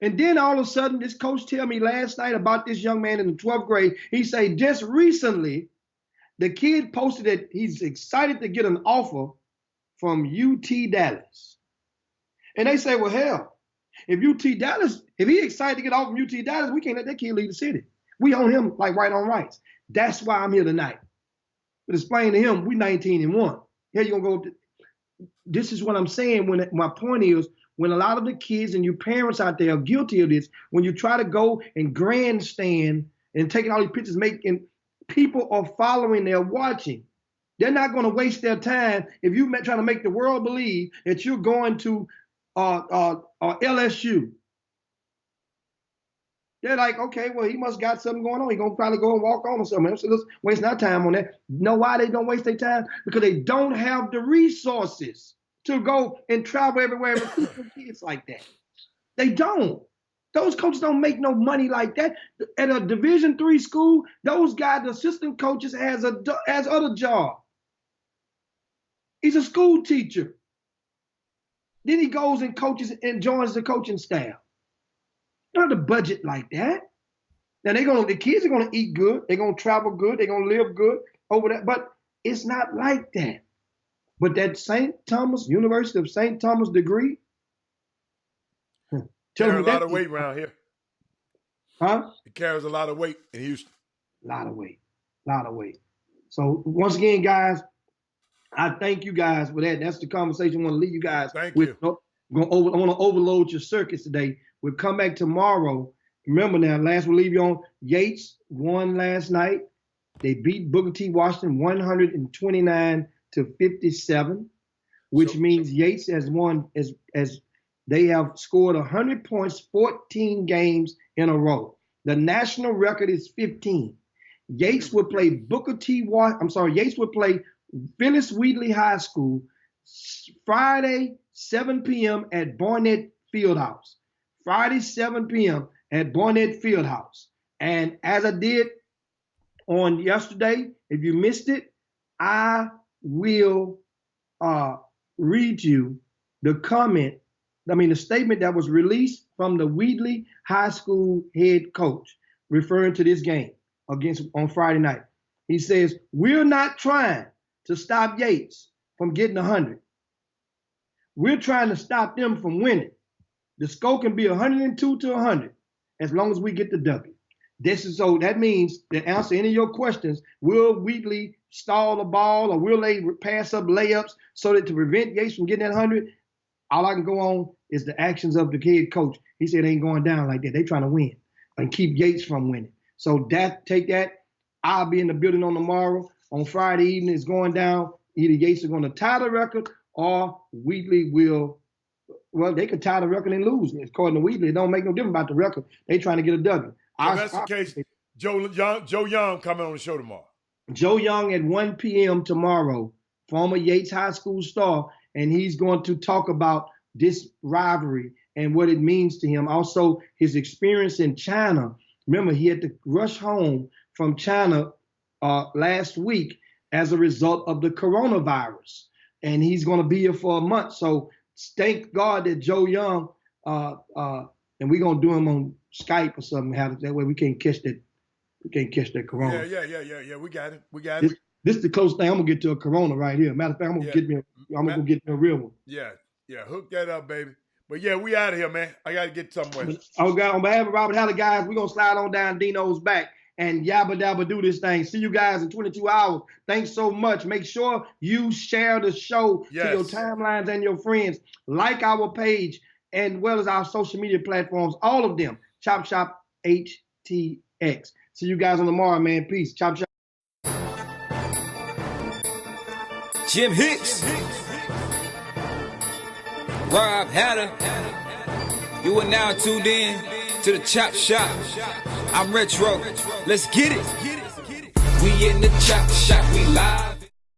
And then all of a sudden, this coach tell me last night about this young man in the 12th grade. He said just recently, the kid posted that he's excited to get an offer from UT Dallas. And they say, well, hell, if he's excited to get off from UT Dallas, we can't let that kid leave the city. We own him like right on rights. That's why I'm here tonight. But explain to him, we 19-1. Here you gonna go. This is what I'm saying. When my point is, when a lot of the kids and you parents out there are guilty of this, when you try to go and grandstand and taking all these pictures, making people are following, they're watching. They're not going to waste their time if you're trying to make the world believe that you're going to LSU. They're like, okay, well, he must got something going on. He's going to probably go and walk on or something. So let's waste our time on that. Know why they don't waste their time? Because they don't have the resources to go and travel everywhere and recruit for kids like that. They don't. Those coaches don't make no money like that. At a Division III school, those guys, the assistant coaches, has other job. He's a school teacher. Then he goes and coaches and joins the coaching staff. Not the budget like that. Now the kids are gonna eat good, they're gonna travel good, they're gonna live good over that, but it's not like that. But that St. Thomas, University of St. Thomas degree, Tell Carry him a lot that. of weight around here. Huh? It carries a lot of weight in Houston. A lot of weight. So once again, guys, I thank you guys for that. That's the conversation I want to leave you guys Thank with. you. I want to overload your circuits today. We'll come back tomorrow. Remember now, last we'll leave you on. Yates won last night. They beat Booker T. Washington 129-57, which means Yates has won as they have scored 100 points 14 games in a row. The national record is 15. Yates would play Yates would play Phyllis Wheatley High School Friday, 7 p.m. at Barnett Fieldhouse. Friday, 7 p.m. at Barnett Fieldhouse. And as I did on yesterday, if you missed it, I will read you the statement that was released from the Wheatley High School head coach referring to this game on Friday night. He says, "We're not trying to stop Yates from getting 100. We're trying to stop them from winning. The score can be 102-100 as long as we get the W." So that means to answer any of your questions, will Wheatley stall the ball or will they pass up layups so that to prevent Yates from getting that 100? All I can go on is the actions of the head coach. He said it ain't going down like that. They trying to win and keep Yates from winning. So take that. I'll be in the building on tomorrow. On Friday evening, it's going down. Either Yates is going to tie the record or Wheatley will. Well, they could tie the record and lose. According to Wheatley, it don't make no difference about the record. They trying to get a W. If that's the case, Joe Young coming on the show tomorrow. Joe Young at 1 p.m. tomorrow, former Yates High School star, and he's going to talk about this rivalry and what it means to him. Also, his experience in China. Remember, he had to rush home from China last week as a result of the coronavirus, and he's going to be here for a month. So thank God that Joe Young, and we're going to do him on Skype or something. That way we can't catch that. We can't catch that corona. Yeah. We got it. This is the closest thing I'm gonna get to a corona right here. Matter of fact, I'm gonna go get me a real one. Yeah. Hook that up, baby. But yeah, we out of here, man. I gotta get somewhere. Oh God, on behalf of Robert Haller, guys, we're gonna slide on down Dino's back and yabba dabba do this thing. See you guys in 22 hours. Thanks so much. Make sure you share the show to your timelines and your friends. Like our page and well as our social media platforms, all of them. Chop Shop HTX. See you guys on tomorrow, man. Peace. Chop Shop. Jim Hicks, Rob Hatter, you are now tuned in to the Chop Shop. I'm Retro. Let's get it. We in the Chop Shop. We live.